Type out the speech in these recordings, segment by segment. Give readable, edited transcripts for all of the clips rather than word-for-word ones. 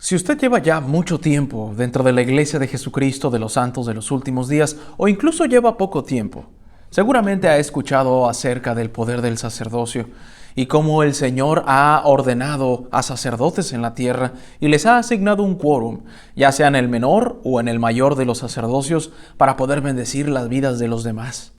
Si usted lleva ya mucho tiempo dentro de la Iglesia de Jesucristo de los Santos de los Últimos Días, o incluso lleva poco tiempo, seguramente ha escuchado acerca del poder del sacerdocio y cómo el Señor ha ordenado a sacerdotes en la tierra y les ha asignado un quórum, ya sea en el menor o en el mayor de los sacerdocios, para poder bendecir las vidas de los demás.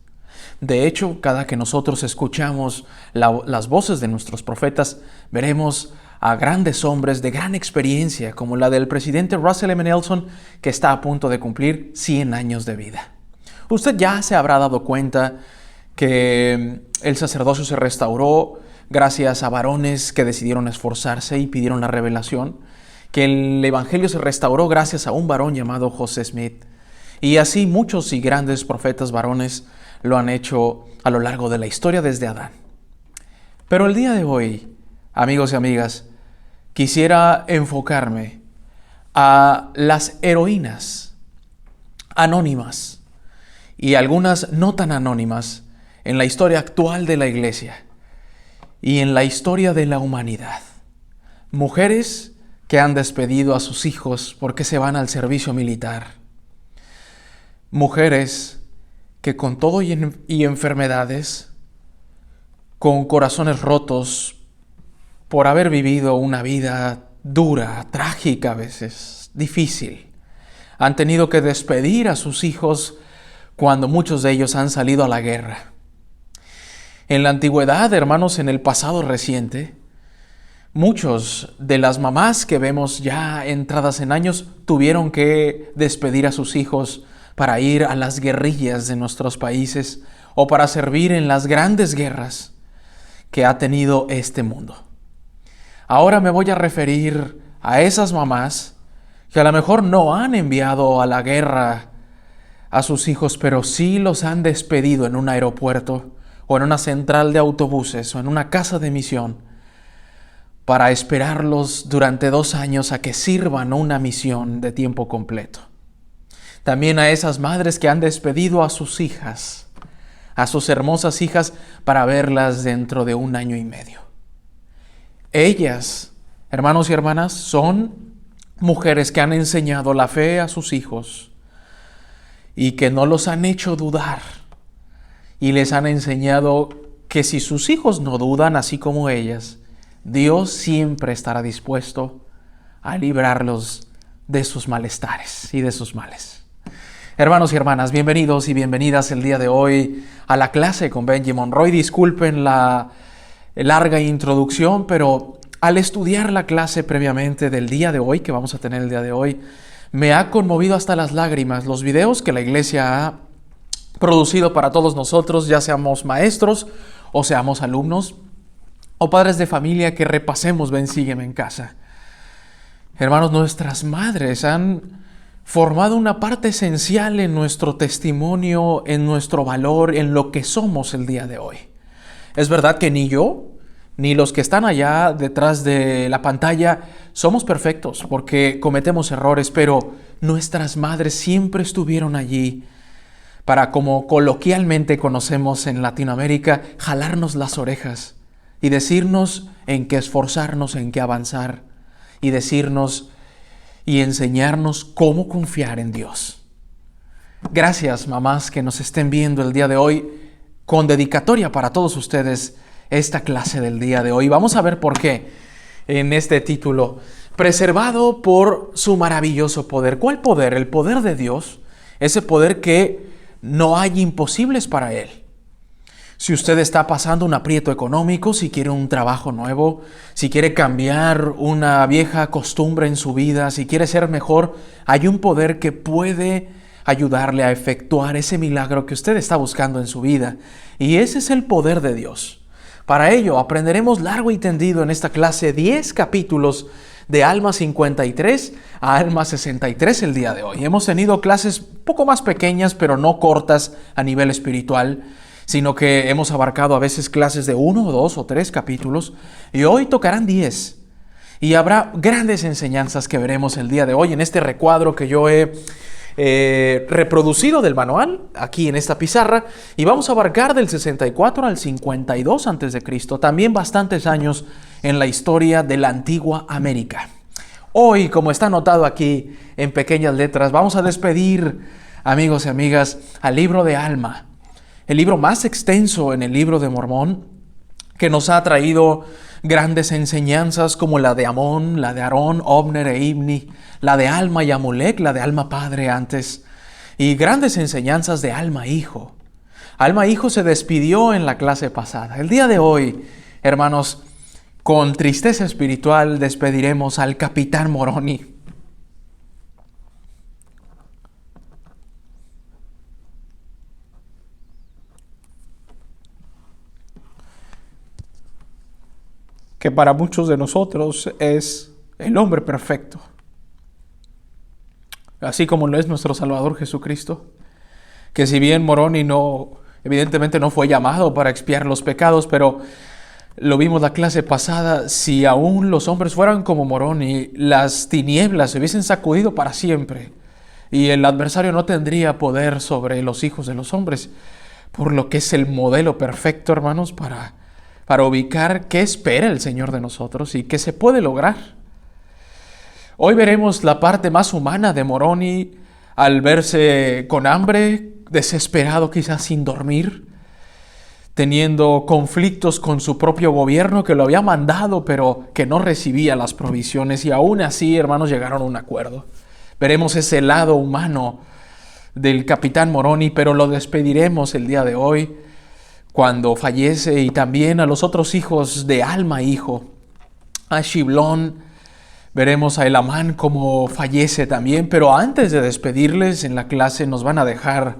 De hecho, cada que nosotros escuchamos las voces de nuestros profetas, veremos a grandes hombres de gran experiencia, como la del presidente Russell M. Nelson, que está a punto de cumplir 100 años de vida. Usted ya se habrá dado cuenta que el sacerdocio se restauró gracias a varones que decidieron esforzarse y pidieron la revelación, que el evangelio se restauró gracias a un varón llamado José Smith, y así muchos y grandes profetas varones lo han hecho a lo largo de la historia desde Adán. Pero el día de hoy, amigos y amigas, quisiera enfocarme a las heroínas anónimas y algunas no tan anónimas en la historia actual de la Iglesia y en la historia de la humanidad. Mujeres que han despedido a sus hijos porque se van al servicio militar. Mujeres que con todo y enfermedades, con corazones rotos por haber vivido una vida dura, trágica a veces, difícil, han tenido que despedir a sus hijos cuando muchos de ellos han salido a la guerra. En la antigüedad, hermanos, en el pasado reciente, muchos de las mamás que vemos ya entradas en años tuvieron que despedir a sus hijos para ir a las guerrillas de nuestros países o para servir en las grandes guerras que ha tenido este mundo. Ahora me voy a referir a esas mamás que a lo mejor no han enviado a la guerra a sus hijos, pero sí los han despedido en un aeropuerto o en una central de autobuses o en una casa de misión para esperarlos durante 2 años a que sirvan una misión de tiempo completo. También a esas madres que han despedido a sus hijas, a sus hermosas hijas, para verlas dentro de 1 año y medio. Ellas, hermanos y hermanas, son mujeres que han enseñado la fe a sus hijos y que no los han hecho dudar. Y les han enseñado que si sus hijos no dudan, así como ellas, Dios siempre estará dispuesto a librarlos de sus malestares y de sus males. Hermanos y hermanas, bienvenidos y bienvenidas el día de hoy a la clase con Benji Monroy. Disculpen la larga introducción, pero al estudiar la clase previamente del día de hoy, que vamos a tener el día de hoy, me ha conmovido hasta las lágrimas los videos que la Iglesia ha producido para todos nosotros, ya seamos maestros o seamos alumnos o padres de familia, que repasemos Ven, Sígueme en casa. Hermanos, nuestras madres han formado una parte esencial en nuestro testimonio, en nuestro valor, en lo que somos el día de hoy. Es verdad que ni yo, ni los que están allá detrás de la pantalla somos perfectos, porque cometemos errores, pero nuestras madres siempre estuvieron allí para, como coloquialmente conocemos en Latinoamérica, jalarnos las orejas y decirnos en qué esforzarnos, en qué avanzar, y decirnos y enseñarnos cómo confiar en Dios. Gracias, mamás, que nos estén viendo el día de hoy, con dedicatoria para todos ustedes esta clase del día de hoy. Vamos a ver por qué en este título: preservado por su maravilloso poder. ¿Cuál poder? El poder de Dios, ese poder que no hay imposibles para Él. Si usted está pasando un aprieto económico, si quiere un trabajo nuevo, si quiere cambiar una vieja costumbre en su vida, si quiere ser mejor, hay un poder que puede ayudarle a efectuar ese milagro que usted está buscando en su vida. Y ese es el poder de Dios. Para ello aprenderemos largo y tendido en esta clase 10 capítulos de Alma 53 a Alma 63 el día de hoy. Hemos tenido clases poco más pequeñas, pero no cortas a nivel espiritual, sino que hemos abarcado a veces clases de 1, 2 o 3 capítulos, y hoy tocarán 10. Y habrá grandes enseñanzas que veremos el día de hoy en este recuadro que yo he reproducido del manual aquí en esta pizarra, y vamos a abarcar del 64 al 52 a.C., también bastantes años en la historia de la antigua América. Hoy, como está anotado aquí en pequeñas letras, vamos a despedir, amigos y amigas, al libro de Alma, el libro más extenso en el libro de Mormón, que nos ha traído grandes enseñanzas como la de Amón, la de Aarón, Obner e Ibni, la de Alma y Amulek, la de Alma Padre antes, y grandes enseñanzas de Alma Hijo. Alma Hijo se despidió en la clase pasada. El día de hoy, hermanos, con tristeza espiritual despediremos al Capitán Moroni. Que para muchos de nosotros es el hombre perfecto, así como lo es nuestro Salvador Jesucristo, que si bien Moroni evidentemente no fue llamado para expiar los pecados, pero lo vimos la clase pasada, si aún los hombres fueran como Moroni, las tinieblas se hubiesen sacudido para siempre y el adversario no tendría poder sobre los hijos de los hombres, por lo que es el modelo perfecto, hermanos, para ubicar qué espera el Señor de nosotros y qué se puede lograr. Hoy veremos la parte más humana de Moroni al verse con hambre, desesperado, quizás sin dormir, teniendo conflictos con su propio gobierno que lo había mandado, pero que no recibía las provisiones, y aún así, hermanos, llegaron a un acuerdo. Veremos ese lado humano del Capitán Moroni, pero lo despediremos el día de hoy cuando fallece, y también a los otros hijos de Alma Hijo, a Shiblón. Veremos a Elamán como fallece también, pero antes de despedirles en la clase nos van a dejar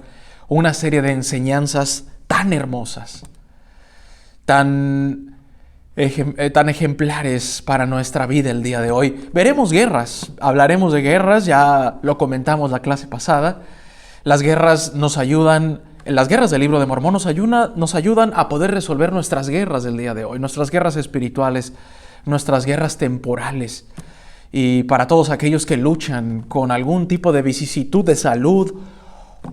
una serie de enseñanzas tan hermosas, tan ejemplares para nuestra vida el día de hoy. Veremos guerras, hablaremos de guerras, ya lo comentamos la clase pasada. Las guerras nos ayudan, las guerras del libro de Mormón nos ayudan a poder resolver nuestras guerras del día de hoy, nuestras guerras espirituales, nuestras guerras temporales. Y para todos aquellos que luchan con algún tipo de vicisitud de salud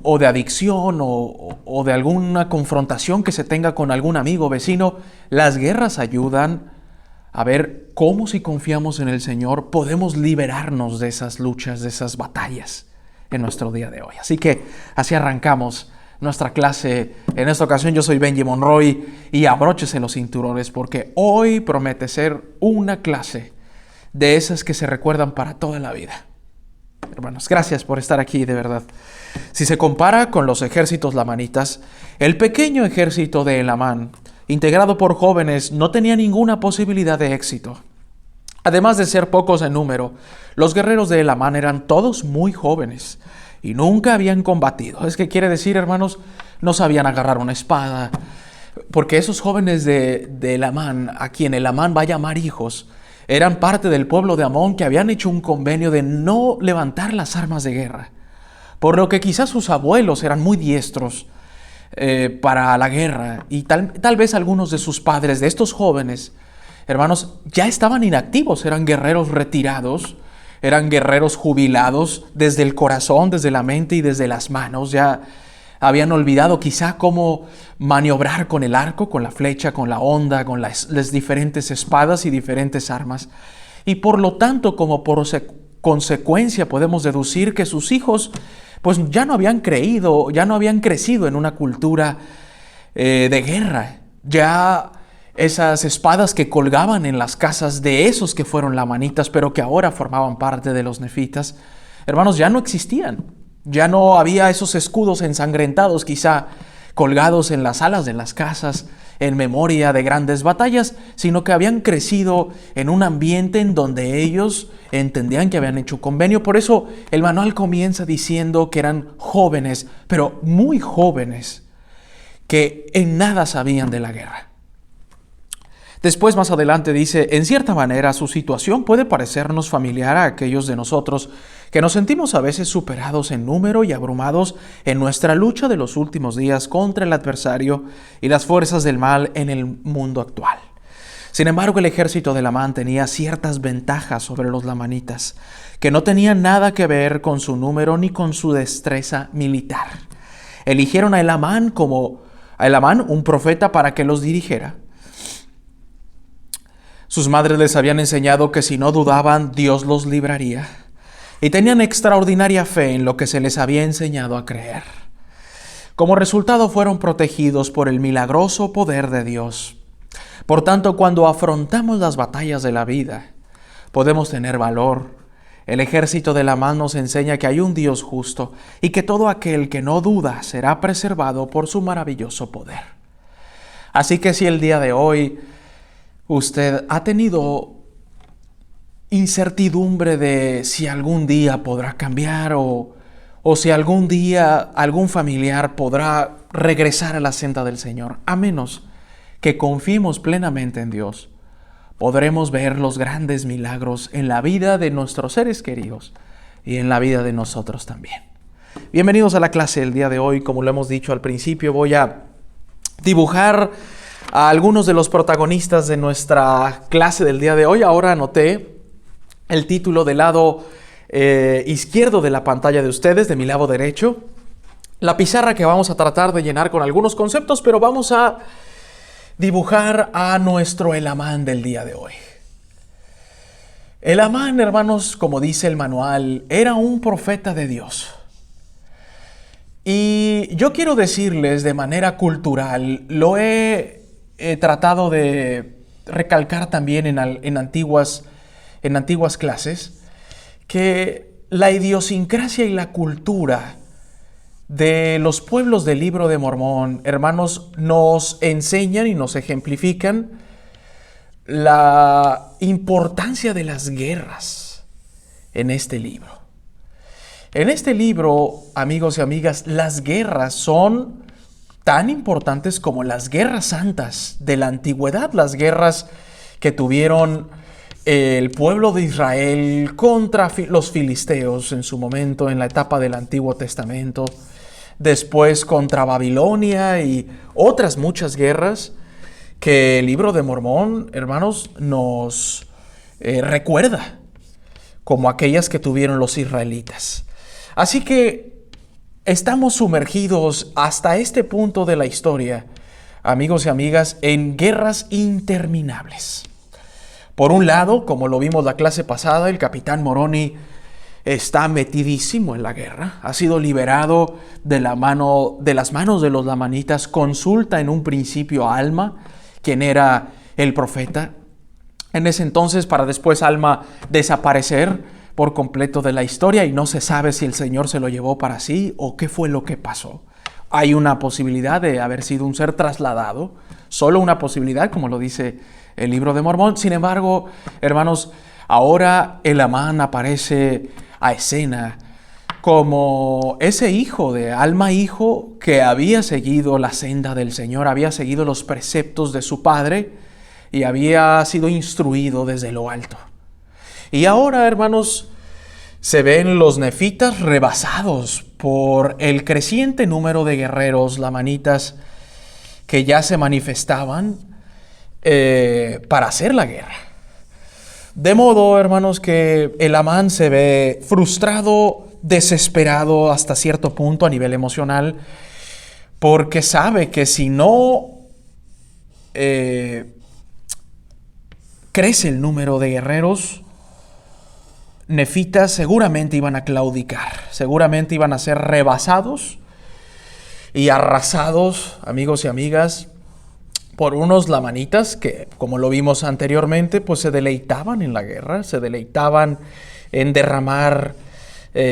o de adicción o de alguna confrontación que se tenga con algún amigo o vecino, las guerras ayudan a ver cómo, si confiamos en el Señor, podemos liberarnos de esas luchas, de esas batallas en nuestro día de hoy. Así que así arrancamos nuestra clase. En esta ocasión yo soy Benji Monroy, y abróchese los cinturones porque hoy promete ser una clase de esas que se recuerdan para toda la vida. Hermanos, gracias por estar aquí, de verdad. Si se compara con los ejércitos lamanitas, el pequeño ejército de Elamán, integrado por jóvenes, no tenía ninguna posibilidad de éxito. Además de ser pocos en número, los guerreros de Elamán eran todos muy jóvenes y nunca habían combatido. Es que quiere decir, hermanos, no sabían agarrar una espada, porque esos jóvenes de Elamán, a quien Elamán va a llamar hijos, eran parte del pueblo de Amón, que habían hecho un convenio de no levantar las armas de guerra, por lo que quizás sus abuelos eran muy diestros para la guerra, y tal vez algunos de sus padres, de estos jóvenes, hermanos, ya estaban inactivos, eran guerreros retirados, eran guerreros jubilados desde el corazón, desde la mente y desde las manos. Ya habían olvidado quizá cómo maniobrar con el arco, con la flecha, con la honda, con las diferentes espadas y diferentes armas. Y por lo tanto, como por consecuencia, podemos deducir que sus hijos pues ya no habían crecido en una cultura de guerra. Ya esas espadas que colgaban en las casas de esos que fueron lamanitas, pero que ahora formaban parte de los nefitas, hermanos, ya no existían. Ya no había esos escudos ensangrentados quizá colgados en las alas de las casas en memoria de grandes batallas, sino que habían crecido en un ambiente en donde ellos entendían que habían hecho convenio. Por eso el manual comienza diciendo que eran jóvenes, pero muy jóvenes, que en nada sabían de la guerra. Después, más adelante, dice: en cierta manera su situación puede parecernos familiar a aquellos de nosotros que nos sentimos a veces superados en número y abrumados en nuestra lucha de los últimos días contra el adversario y las fuerzas del mal en el mundo actual. Sin embargo, el ejército de Elamán tenía ciertas ventajas sobre los lamanitas, que no tenían nada que ver con su número ni con su destreza militar. Eligieron a Elamán, un profeta, para que los dirigiera. Sus madres les habían enseñado que si no dudaban, Dios los libraría. Y tenían extraordinaria fe en lo que se les había enseñado a creer. Como resultado, fueron protegidos por el milagroso poder de Dios. Por tanto, cuando afrontamos las batallas de la vida, podemos tener valor. El ejército de la mano nos enseña que hay un Dios justo y que todo aquel que no duda será preservado por su maravilloso poder. Así que si el día de hoy usted ha tenido incertidumbre de si algún día podrá cambiar o si algún día algún familiar podrá regresar a la senda del Señor, a menos que confiemos plenamente en Dios, podremos ver los grandes milagros en la vida de nuestros seres queridos y en la vida de nosotros también. Bienvenidos a la clase del día de hoy. Como lo hemos dicho al principio, voy a dibujar a algunos de los protagonistas de nuestra clase del día de hoy. Ahora anoté el título del lado izquierdo de la pantalla de ustedes, de mi lado derecho. La pizarra que vamos a tratar de llenar con algunos conceptos, pero vamos a dibujar a nuestro Elamán del día de hoy. Elamán, hermanos, como dice el manual, era un profeta de Dios. Y yo quiero decirles de manera cultural, lo he tratado de recalcar también en antiguas clases, que la idiosincrasia y la cultura de los pueblos del Libro de Mormón, hermanos, nos enseñan y nos ejemplifican la importancia de las guerras en este libro. En este libro, amigos y amigas, las guerras son tan importantes como las guerras santas de la antigüedad, las guerras que tuvieron el pueblo de Israel contra los filisteos en su momento, en la etapa del Antiguo Testamento, después contra Babilonia y otras muchas guerras que el Libro de Mormón, hermanos, nos recuerda como aquellas que tuvieron los israelitas. Así que estamos sumergidos hasta este punto de la historia, amigos y amigas, en guerras interminables. Por un lado, como lo vimos la clase pasada, el capitán Moroni está metidísimo en la guerra. Ha sido liberado de las manos de los lamanitas. Consulta en un principio a Alma, quien era el profeta en ese entonces, para después Alma desaparecer por completo de la historia y no se sabe si el Señor se lo llevó para sí o qué fue lo que pasó. Hay una posibilidad de haber sido un ser trasladado, solo una posibilidad, como lo dice el Libro de Mormón. Sin embargo, hermanos, ahora Elamán aparece a escena como ese hijo de Alma, hijo que había seguido la senda del Señor, había seguido los preceptos de su padre y había sido instruido desde lo alto. Y ahora, hermanos, se ven los nefitas rebasados por el creciente número de guerreros lamanitas que ya se manifestaban para hacer la guerra. De modo, hermanos, que Elamán se ve frustrado, desesperado hasta cierto punto a nivel emocional, porque sabe que si no crece el número de guerreros, nefitas seguramente iban a claudicar, seguramente iban a ser rebasados y arrasados, amigos y amigas, por unos lamanitas que, como lo vimos anteriormente, pues se deleitaban en la guerra, se deleitaban en derramar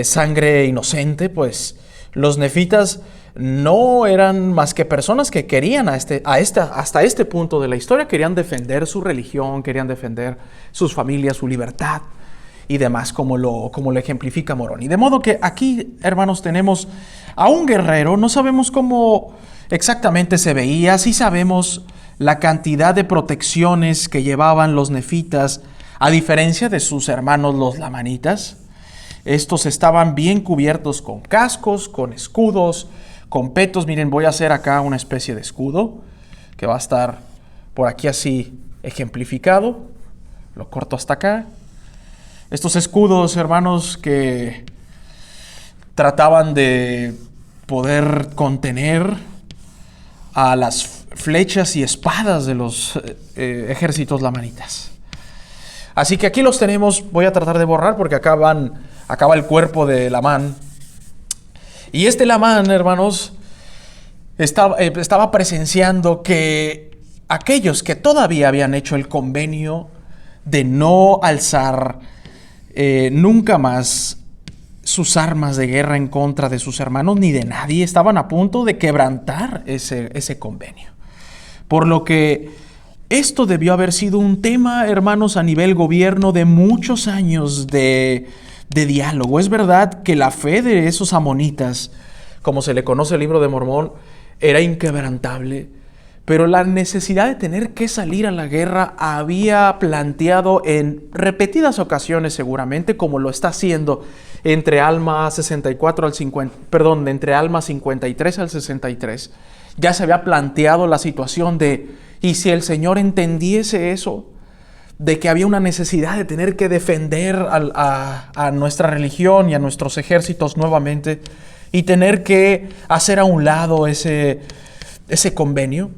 sangre inocente. Pues los nefitas no eran más que personas que querían hasta este punto de la historia, querían defender su religión, querían defender sus familias, su libertad y demás, como lo ejemplifica Moroni. De modo que aquí, hermanos, tenemos a un guerrero. No sabemos cómo exactamente se veía, sí sabemos la cantidad de protecciones que llevaban los nefitas, a diferencia de sus hermanos los lamanitas. Estos estaban bien cubiertos con cascos, con escudos, con petos. Miren, voy a hacer acá una especie de escudo que va a estar por aquí así ejemplificado. Lo corto hasta acá. Estos escudos, hermanos, que trataban de poder contener a las flechas y espadas de los ejércitos lamanitas. Así que aquí los tenemos, voy a tratar de borrar porque acaba el cuerpo de Lamán. Y este Lamán, hermanos, estaba presenciando que aquellos que todavía habían hecho el convenio de no alzar nunca más sus armas de guerra en contra de sus hermanos ni de nadie, estaban a punto de quebrantar ese convenio. Por lo que esto debió haber sido un tema, hermanos, a nivel gobierno de muchos años de diálogo. Es verdad que la fe de esos amonitas, como se le conoce el libro de Mormón, era inquebrantable, pero la necesidad de tener que salir a la guerra había planteado en repetidas ocasiones seguramente, como lo está haciendo entre Alma 64 al 50, perdón, entre Alma 53 al 63. Ya se había planteado la situación de, ¿y si el Señor entendiese eso? De que había una necesidad de tener que defender a nuestra religión y a nuestros ejércitos nuevamente y tener que hacer a un lado ese convenio.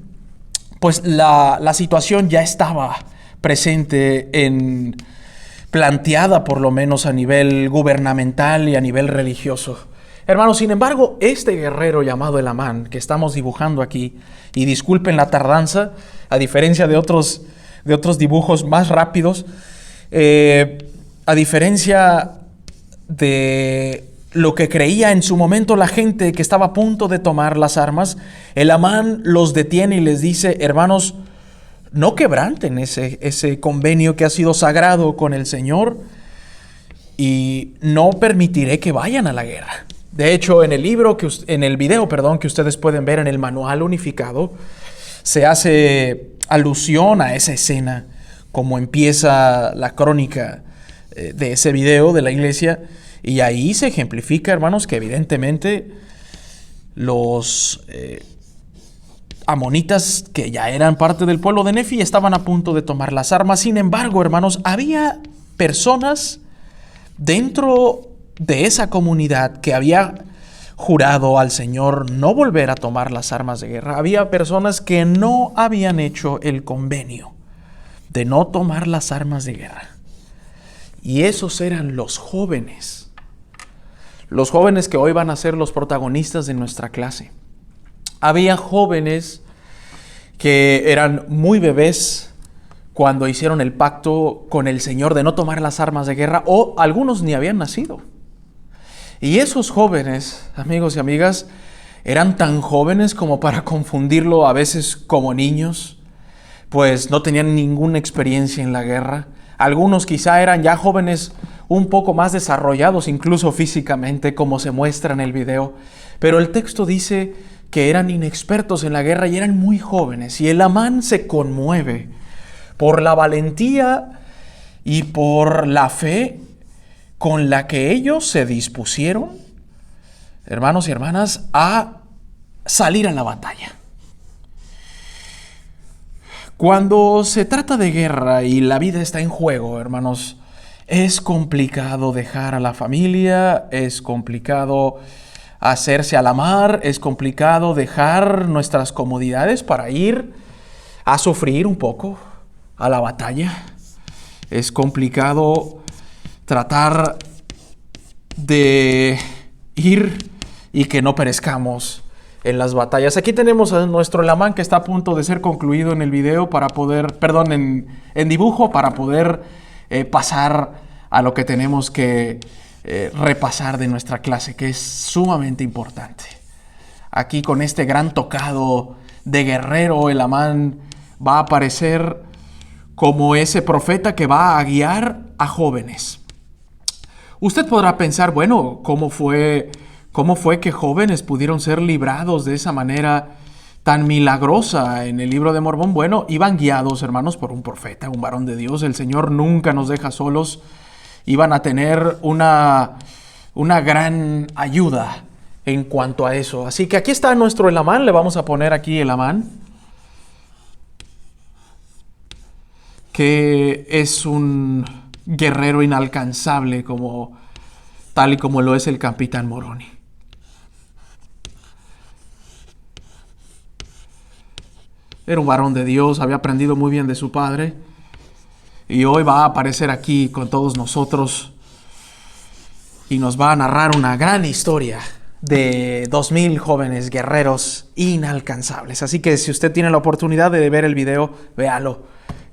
Pues la situación ya estaba presente, planteada por lo menos a nivel gubernamental y a nivel religioso. Hermanos, sin embargo, este guerrero llamado Elamán, que estamos dibujando aquí, y disculpen la tardanza, a diferencia de otros dibujos más rápidos, a diferencia de lo que creía en su momento la gente que estaba a punto de tomar las armas, Elamán los detiene y les dice: hermanos, no quebranten ese convenio que ha sido sagrado con el Señor y no permitiré que vayan a la guerra. De hecho, en el video que ustedes pueden ver en el manual unificado, se hace alusión a esa escena, como empieza la crónica de ese video de la iglesia, y ahí se ejemplifica, hermanos, que evidentemente los amonitas, que ya eran parte del pueblo de Nefi, estaban a punto de tomar las armas. Sin embargo, hermanos, había personas dentro de esa comunidad que había jurado al Señor no volver a tomar las armas de guerra. Había personas que no habían hecho el convenio de no tomar las armas de guerra. Y esos eran los jóvenes. Los jóvenes que hoy van a ser los protagonistas de nuestra clase. Había jóvenes que eran muy bebés cuando hicieron el pacto con el Señor de no tomar las armas de guerra, o algunos ni habían nacido. Y esos jóvenes, amigos y amigas, eran tan jóvenes como para confundirlo a veces como niños, pues no tenían ninguna experiencia en la guerra. Algunos quizá eran ya jóvenes un poco más desarrollados, incluso físicamente, como se muestra en el video. Pero el texto dice que eran inexpertos en la guerra y eran muy jóvenes. Y Elamán se conmueve por la valentía y por la fe con la que ellos se dispusieron, hermanos y hermanas, a salir a la batalla. Cuando se trata de guerra y la vida está en juego, hermanos, es complicado dejar a la familia, es complicado hacerse a la mar, es complicado dejar nuestras comodidades para ir a sufrir un poco a la batalla. Es complicado tratar de ir y que no perezcamos en las batallas. Aquí tenemos a nuestro Elamán que está a punto de ser concluido en el video en dibujo, para poder pasar a lo que tenemos que repasar de nuestra clase, que es sumamente importante. Aquí con este gran tocado de guerrero, Elamán va a aparecer como ese profeta que va a guiar a jóvenes. Usted podrá pensar, bueno, ¿cómo fue que jóvenes pudieron ser librados de esa manera tan milagrosa en el libro de Mormón? Bueno, iban guiados, hermanos, por un profeta, un varón de Dios. El Señor nunca nos deja solos. Iban a tener una gran ayuda en cuanto a eso. Así que aquí está nuestro Elamán. Le vamos a poner aquí Elamán, que es un guerrero inalcanzable, tal y como lo es el capitán Moroni. Era un varón de Dios, había aprendido muy bien de su padre, y hoy va a aparecer aquí con todos nosotros y nos va a narrar una gran historia de 2000 jóvenes guerreros inalcanzables. Así que si usted tiene la oportunidad de ver el video, véalo,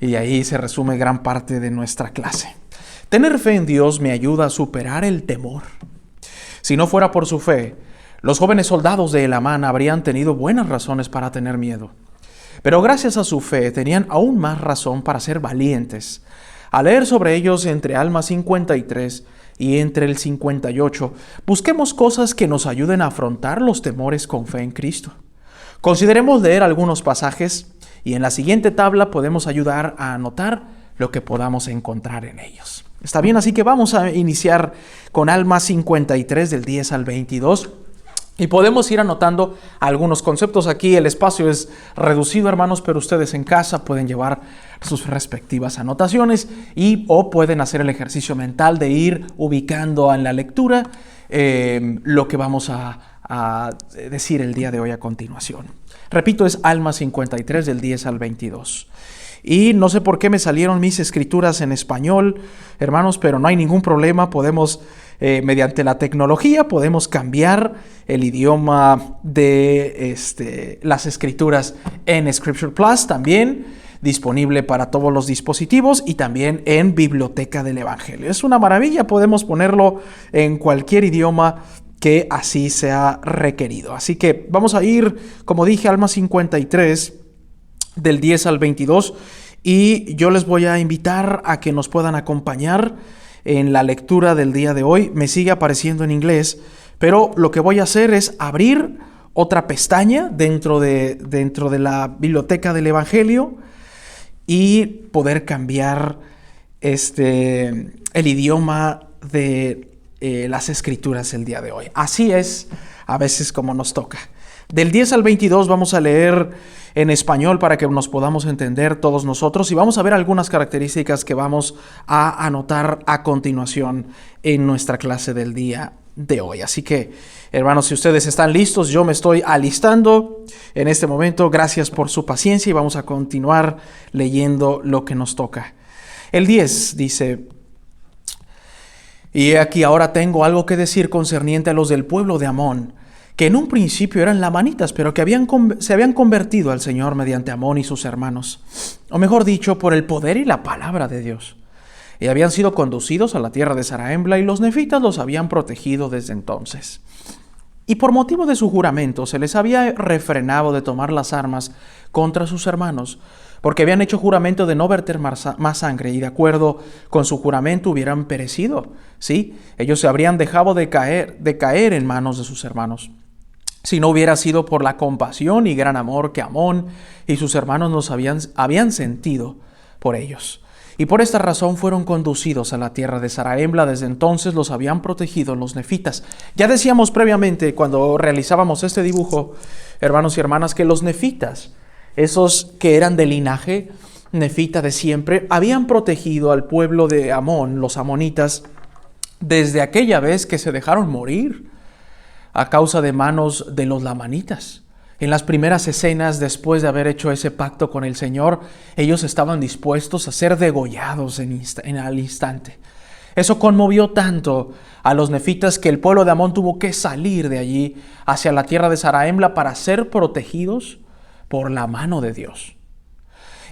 y ahí se resume gran parte de nuestra clase. Tener fe en Dios me ayuda a superar el temor. Si no fuera por su fe, los jóvenes soldados de Elamán habrían tenido buenas razones para tener miedo. Pero gracias a su fe tenían aún más razón para ser valientes. Al leer sobre ellos entre Alma 53 y entre el 58, busquemos cosas que nos ayuden a afrontar los temores con fe en Cristo. Consideremos leer algunos pasajes y en la siguiente tabla podemos ayudar a anotar lo que podamos encontrar en ellos. Está bien, así que vamos a iniciar con Alma 53 del 10 al 22. Y podemos ir anotando algunos conceptos. Aquí el espacio es reducido, hermanos, pero ustedes en casa pueden llevar sus respectivas anotaciones o pueden hacer el ejercicio mental de ir ubicando en la lectura lo que vamos a decir el día de hoy a continuación. Repito, es Alma 53 del 10 al 22. Y no sé por qué me salieron mis escrituras en español, hermanos, pero no hay ningún problema. Podemos, mediante la tecnología, podemos cambiar el idioma de las escrituras en Scripture Plus, también disponible para todos los dispositivos y también en Biblioteca del Evangelio. Es una maravilla, podemos ponerlo en cualquier idioma que así sea requerido. Así que vamos a ir, como dije, Alma 53, del 10 al 22, y yo les voy a invitar a que nos puedan acompañar en la lectura del día de hoy. Me sigue apareciendo en inglés, pero lo que voy a hacer es abrir otra pestaña dentro de la Biblioteca del Evangelio y poder cambiar el idioma de las escrituras el día de hoy. Así es a veces como nos toca. Del 10 al 22 vamos a leer en español para que nos podamos entender todos nosotros y vamos a ver algunas características que vamos a anotar a continuación en nuestra clase del día de hoy. Así que, hermanos, si ustedes están listos, yo me estoy alistando en este momento. Gracias por su paciencia y vamos a continuar leyendo lo que nos toca. El 10 dice: y aquí ahora tengo algo que decir concerniente a los del pueblo de Amón, que en un principio eran lamanitas, pero que se habían convertido al Señor mediante Amón y sus hermanos, o mejor dicho, por el poder y la palabra de Dios. Y habían sido conducidos a la tierra de Zarahemla, y los nefitas los habían protegido desde entonces. Y por motivo de su juramento se les había refrenado de tomar las armas contra sus hermanos, porque habían hecho juramento de no verter más sangre, y de acuerdo con su juramento hubieran perecido. Sí, ellos se habrían dejado de caer en manos de sus hermanos, si no hubiera sido por la compasión y gran amor que Amón y sus hermanos habían sentido por ellos. Y por esta razón fueron conducidos a la tierra de Zarahemla. Desde entonces los habían protegido los nefitas. Ya decíamos previamente, cuando realizábamos este dibujo, hermanos y hermanas, que los nefitas, esos que eran de linaje nefita de siempre, habían protegido al pueblo de Amón, los amonitas, desde aquella vez que se dejaron morir a causa de manos de los lamanitas. En las primeras escenas, después de haber hecho ese pacto con el Señor, ellos estaban dispuestos a ser degollados al instante. Eso conmovió tanto a los nefitas que el pueblo de Amón tuvo que salir de allí hacia la tierra de Zarahemla para ser protegidos por la mano de Dios.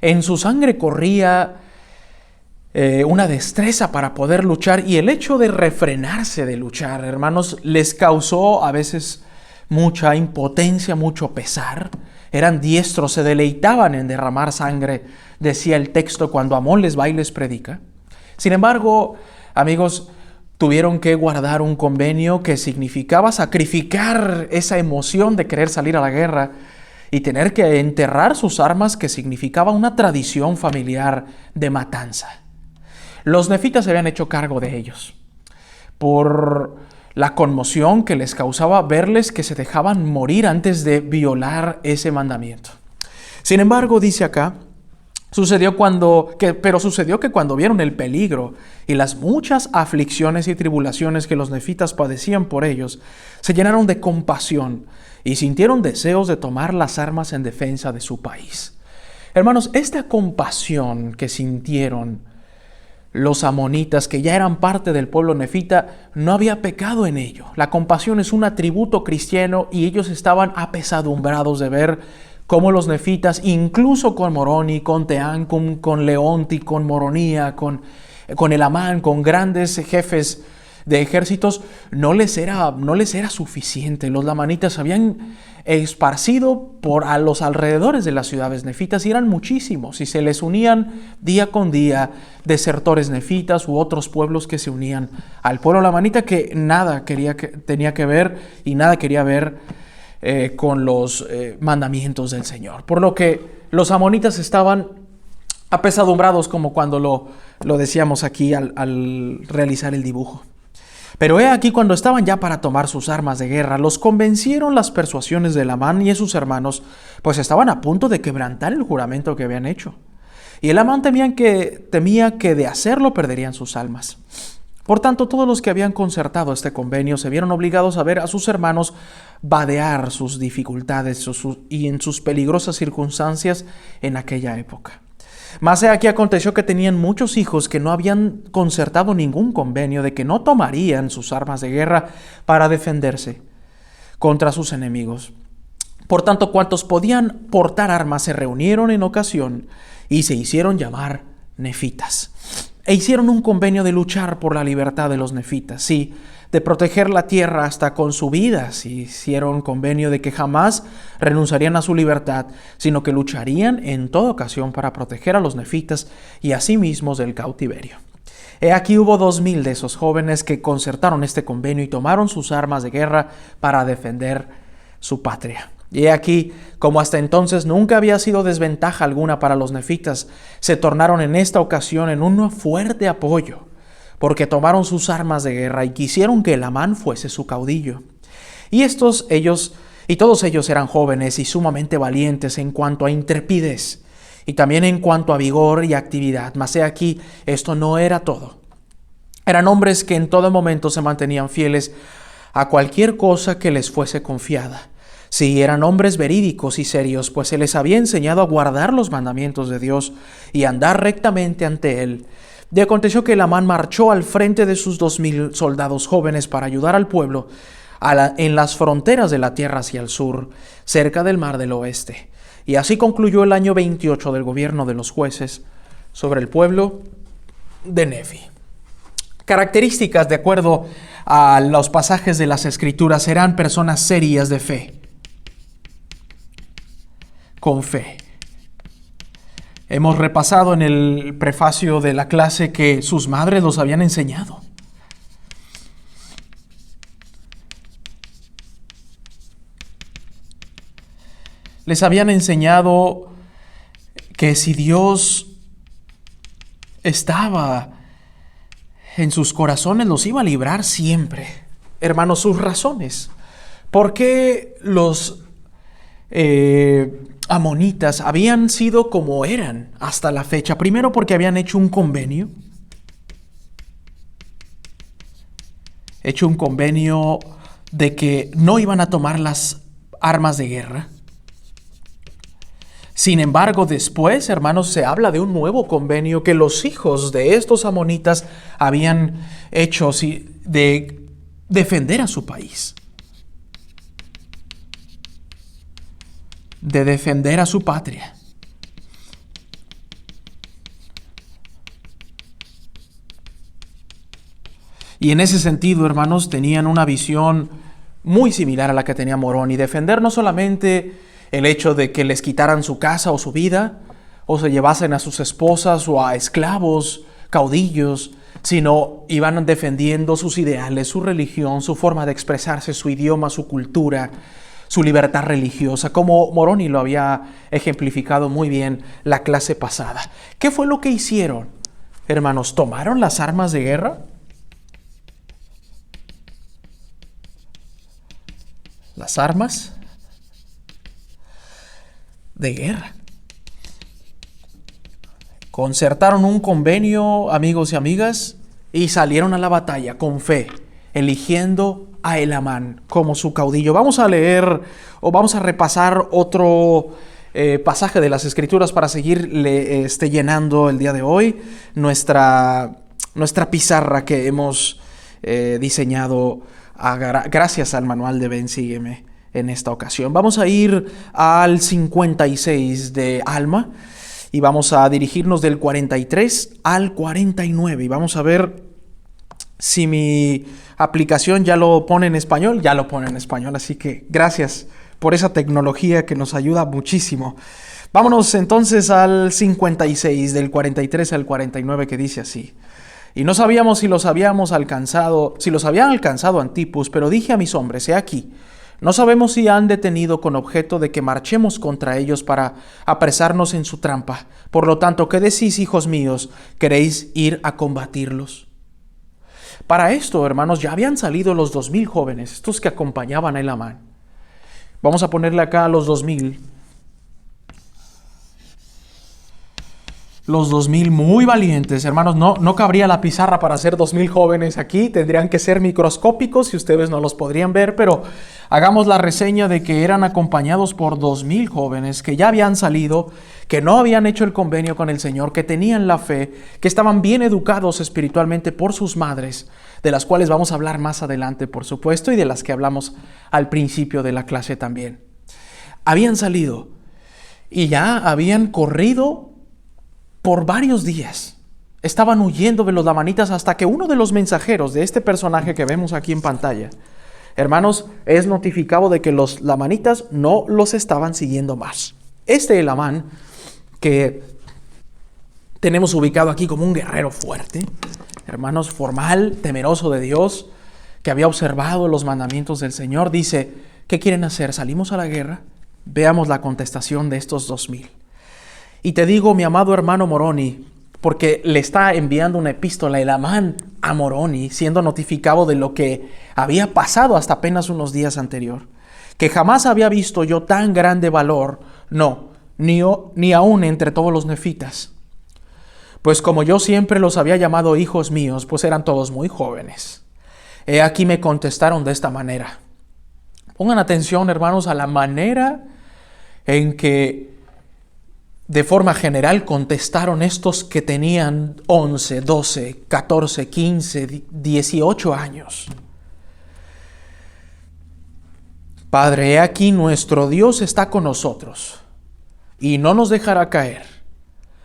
En su sangre corría una destreza para poder luchar, y el hecho de refrenarse de luchar, hermanos, les causó a veces mucha impotencia, mucho pesar. Eran diestros, se deleitaban en derramar sangre, decía el texto, cuando Amón les va y les predica. Sin embargo, amigos, tuvieron que guardar un convenio que significaba sacrificar esa emoción de querer salir a la guerra y tener que enterrar sus armas, que significaba una tradición familiar de matanza. Los nefitas se habían hecho cargo de ellos por la conmoción que les causaba verles que se dejaban morir antes de violar ese mandamiento. Sin embargo, dice acá, sucedió que cuando vieron el peligro y las muchas aflicciones y tribulaciones que los nefitas padecían por ellos, se llenaron de compasión y sintieron deseos de tomar las armas en defensa de su país. Hermanos, esta compasión que sintieron los amonitas, que ya eran parte del pueblo nefita, no había pecado en ello. La compasión es un atributo cristiano y ellos estaban apesadumbrados de ver cómo los nefitas, incluso con Moroni, con Teancum, con Leonti, con Moronía, con Elamán, con grandes jefes de ejércitos, no les era suficiente. Los lamanitas habían esparcido a los alrededores de las ciudades nefitas y eran muchísimos, y se les unían día con día desertores nefitas u otros pueblos que se unían al pueblo lamanita, que nada tenía que ver y nada quería ver con los mandamientos del Señor. Por lo que los amonitas estaban apesadumbrados, como cuando lo decíamos aquí al realizar el dibujo. Pero he aquí, cuando estaban ya para tomar sus armas de guerra, los convencieron las persuasiones de Elamán y de sus hermanos, pues estaban a punto de quebrantar el juramento que habían hecho. Y Elamán temía que de hacerlo perderían sus almas. Por tanto, todos los que habían concertado este convenio se vieron obligados a ver a sus hermanos vadear sus dificultades y en sus peligrosas circunstancias en aquella época. Mas he aquí aconteció que tenían muchos hijos que no habían concertado ningún convenio de que no tomarían sus armas de guerra para defenderse contra sus enemigos. Por tanto, cuantos podían portar armas se reunieron en ocasión y se hicieron llamar nefitas. E hicieron un convenio de luchar por la libertad de los nefitas, sí, de proteger la tierra hasta con su vida. Sí, hicieron convenio de que jamás renunciarían a su libertad, sino que lucharían en toda ocasión para proteger a los nefitas y a sí mismos del cautiverio. He aquí hubo 2000 de esos jóvenes que concertaron este convenio y tomaron sus armas de guerra para defender su patria. Y he aquí, como hasta entonces nunca había sido desventaja alguna para los nefitas, se tornaron en esta ocasión en un fuerte apoyo, porque tomaron sus armas de guerra y quisieron que Elamán fuese su caudillo. Y todos ellos eran jóvenes y sumamente valientes en cuanto a intrepidez, y también en cuanto a vigor y actividad. Mas he aquí, esto no era todo. Eran hombres que en todo momento se mantenían fieles a cualquier cosa que les fuese confiada. Sí, eran hombres verídicos y serios, pues se les había enseñado a guardar los mandamientos de Dios y andar rectamente ante Él. Y aconteció que Elamán marchó al frente de sus 2000 soldados jóvenes para ayudar al pueblo en las fronteras de la tierra hacia el sur, cerca del mar del oeste. Y así concluyó el año 28 del gobierno de los jueces sobre el pueblo de Nefi. Características de acuerdo a los pasajes de las Escrituras: eran personas serias de fe, con fe. Hemos repasado en el prefacio de la clase que sus madres los habían enseñado. Les habían enseñado que si Dios estaba en sus corazones, los iba a librar siempre. Hermanos, sus razones. ¿Por qué los amonitas habían sido como eran hasta la fecha? Primero, porque habían hecho un convenio. De que no iban a tomar las armas de guerra. Sin embargo, después, hermanos, se habla de un nuevo convenio que los hijos de estos amonitas habían hecho de defender a su país, de defender a su patria. Y en ese sentido, hermanos, tenían una visión muy similar a la que tenía Moroni: defender no solamente el hecho de que les quitaran su casa o su vida, o se llevasen a sus esposas o a esclavos, caudillos, sino iban defendiendo sus ideales, su religión, su forma de expresarse, su idioma, su cultura, su libertad religiosa, como Moroni lo había ejemplificado muy bien la clase pasada. ¿Qué fue lo que hicieron, hermanos? ¿Tomaron las armas de guerra? Las armas de guerra. Concertaron un convenio, amigos y amigas, y salieron a la batalla con fe, eligiendo a Elamán como su caudillo. Vamos a leer o vamos a repasar otro pasaje de las Escrituras para seguir llenando el día de hoy nuestra nuestra pizarra que hemos diseñado gracias al manual de Ven, Sígueme en esta ocasión. Vamos a ir al 56 de Alma y vamos a dirigirnos del 43 al 49 y vamos a ver si mi aplicación ya lo pone en español. Ya lo pone en español, así que gracias por esa tecnología que nos ayuda muchísimo. Vámonos entonces al 56, del 43 al 49, que dice así: Y no sabíamos si los había alcanzado Antipus, pero dije a mis hombres: he aquí, no sabemos si han detenido con objeto de que marchemos contra ellos para apresarnos en su trampa. Por lo tanto, ¿qué decís, hijos míos? ¿Queréis ir a combatirlos? Para esto, hermanos, ya habían salido los 2000 jóvenes, estos que acompañaban a Elamán. Vamos a ponerle acá a los 2000. Los 2000 muy valientes, hermanos. No cabría la pizarra para hacer 2000 jóvenes aquí. Tendrían que ser microscópicos y ustedes no los podrían ver, pero hagamos la reseña de que eran acompañados por 2000 jóvenes que ya habían salido, que no habían hecho el convenio con el Señor, que tenían la fe, que estaban bien educados espiritualmente por sus madres, de las cuales vamos a hablar más adelante, por supuesto, y de las que hablamos al principio de la clase también. Habían salido y ya habían corrido por varios días. Estaban huyendo de los lamanitas hasta que uno de los mensajeros de este personaje que vemos aquí en pantalla, hermanos, es notificado de que los lamanitas no los estaban siguiendo más. Este Elamán, que tenemos ubicado aquí como un guerrero fuerte, hermanos, formal, temeroso de Dios, que había observado los mandamientos del Señor, dice: ¿qué quieren hacer? ¿Salimos a la guerra? Veamos la contestación de estos 2000. Y te digo, mi amado hermano Moroni, porque le está enviando una epístola Elamán a Moroni, siendo notificado de lo que había pasado hasta apenas unos días anterior, que jamás había visto yo tan grande valor, no, ni aún entre todos los nefitas. Pues como yo siempre los había llamado hijos míos, pues eran todos muy jóvenes. He aquí me contestaron de esta manera. Pongan atención, hermanos, a la manera en que de forma general contestaron estos que tenían 11, 12, 14, 15, 18 años. Padre, he aquí nuestro Dios está con nosotros y no nos dejará caer.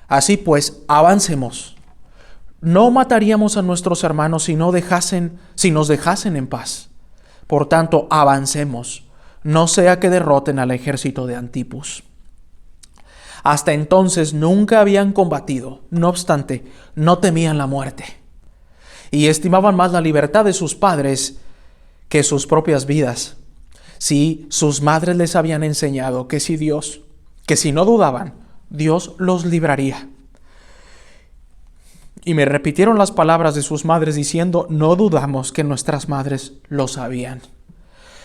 Así pues, avancemos. No mataríamos a nuestros hermanos si nos dejasen en paz. Por tanto, avancemos, no sea que derroten al ejército de Antipus. Hasta entonces nunca habían combatido, no obstante, no temían la muerte, y estimaban más la libertad de sus padres que sus propias vidas. Sí, sus madres les habían enseñado que si no dudaban, Dios los libraría. Y me repitieron las palabras de sus madres diciendo: no dudamos que nuestras madres lo sabían.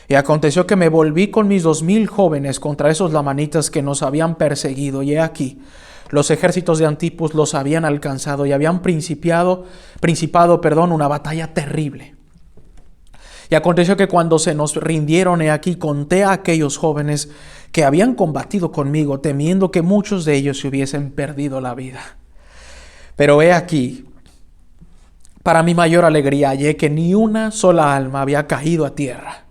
Y aconteció que me volví con mis 2000 jóvenes contra esos lamanitas que nos habían perseguido. Y he aquí, los ejércitos de Antipus los habían alcanzado y habían principado una batalla terrible. Y aconteció que cuando se nos rindieron, he aquí, conté a aquellos jóvenes que habían combatido conmigo, temiendo que muchos de ellos se hubiesen perdido la vida. Pero he aquí, para mi mayor alegría, hallé que ni una sola alma había caído a tierra.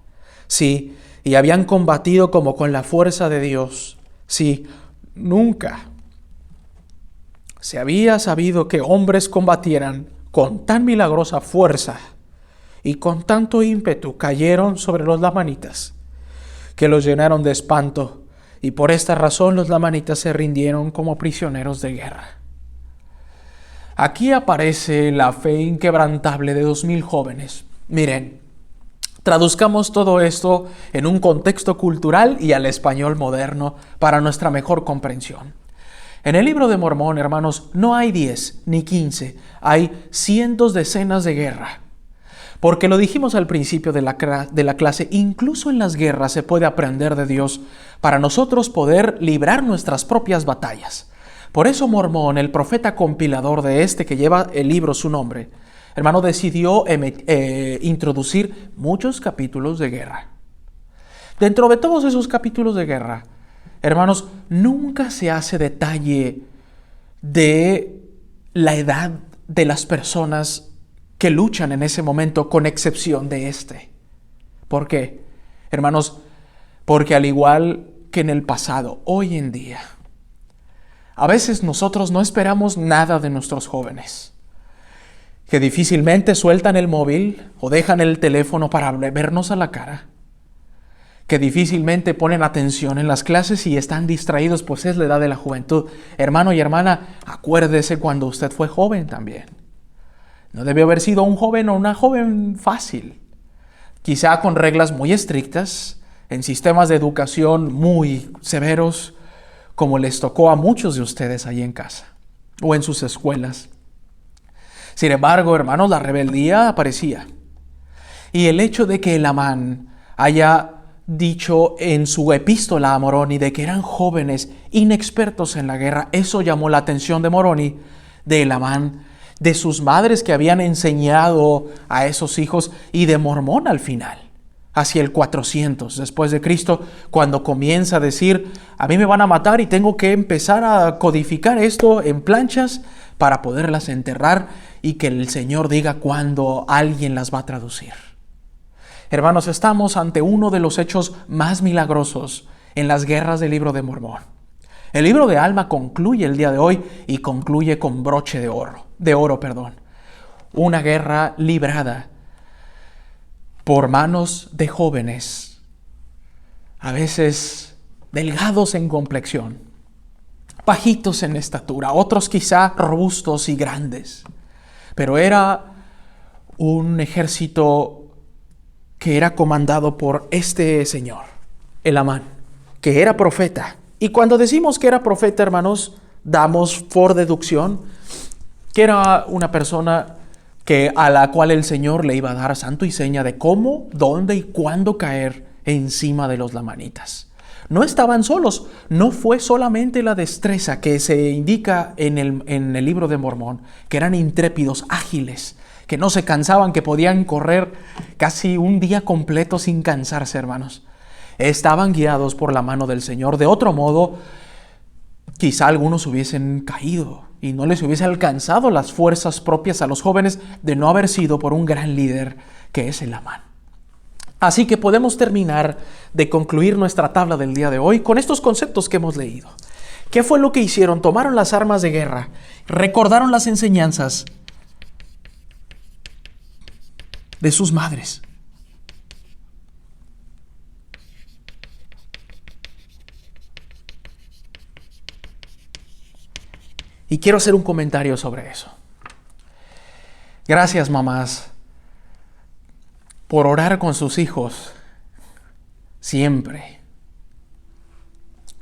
Sí, y habían combatido como con la fuerza de Dios. Sí, nunca se había sabido que hombres combatieran con tan milagrosa fuerza y con tanto ímpetu. Cayeron sobre los lamanitas, que los llenaron de espanto, y por esta razón los lamanitas se rindieron como prisioneros de guerra. Aquí aparece la fe inquebrantable de 2000 jóvenes. Miren, traduzcamos todo esto en un contexto cultural y al español moderno para nuestra mejor comprensión. En el libro de Mormón, hermanos, no hay 10 ni 15, hay cientos de escenas de guerra. Porque lo dijimos al principio de la clase, incluso en las guerras se puede aprender de Dios para nosotros poder librar nuestras propias batallas. Por eso Mormón, el profeta compilador de que lleva el libro su nombre, hermano, decidió introducir muchos capítulos de guerra. Dentro de todos esos capítulos de guerra, hermanos, nunca se hace detalle de la edad de las personas que luchan en ese momento, con excepción de este. ¿Por qué? Hermanos, porque al igual que en el pasado, hoy en día, a veces nosotros no esperamos nada de nuestros jóvenes, que difícilmente sueltan el móvil o dejan el teléfono para vernos a la cara, que difícilmente ponen atención en las clases y están distraídos, pues es la edad de la juventud. Hermano y hermana, acuérdese cuando usted fue joven también. No debió haber sido un joven o una joven fácil, quizá con reglas muy estrictas, en sistemas de educación muy severos, como les tocó a muchos de ustedes ahí en casa o en sus escuelas. Sin embargo, hermanos, la rebeldía aparecía. Y el hecho de que Amán haya dicho en su epístola a Moroni de que eran jóvenes inexpertos en la guerra, eso llamó la atención de Moroni, de Amán, de sus madres que habían enseñado a esos hijos, y de Mormón al final, hacia el 400 después de Cristo, cuando comienza a decir: a mí me van a matar y tengo que empezar a codificar esto en planchas para poderlas enterrar y que el Señor diga cuándo alguien las va a traducir. Hermanos, estamos ante uno de los hechos más milagrosos en las guerras del libro de Mormón. El libro de Alma concluye el día de hoy y concluye con broche de oro. Una guerra librada por manos de jóvenes, a veces delgados en complexión, bajitos en estatura, otros quizá robustos y grandes. Pero era un ejército que era comandado por este señor, Amán, que era profeta. Y cuando decimos que era profeta, hermanos, damos por deducción que era una persona a la cual el Señor le iba a dar santo y seña de cómo, dónde y cuándo caer encima de los lamanitas. No estaban solos, no fue solamente la destreza que se indica en el libro de Mormón, que eran intrépidos, ágiles, que no se cansaban, que podían correr casi un día completo sin cansarse, hermanos. Estaban guiados por la mano del Señor. De otro modo, quizá algunos hubiesen caído y no les hubiese alcanzado las fuerzas propias a los jóvenes de no haber sido por un gran líder que es Amán. Así que podemos terminar de concluir nuestra tabla del día de hoy con estos conceptos que hemos leído. ¿Qué fue lo que hicieron? Tomaron las armas de guerra, recordaron las enseñanzas de sus madres. Y quiero hacer un comentario sobre eso. Gracias, mamás, por orar con sus hijos siempre.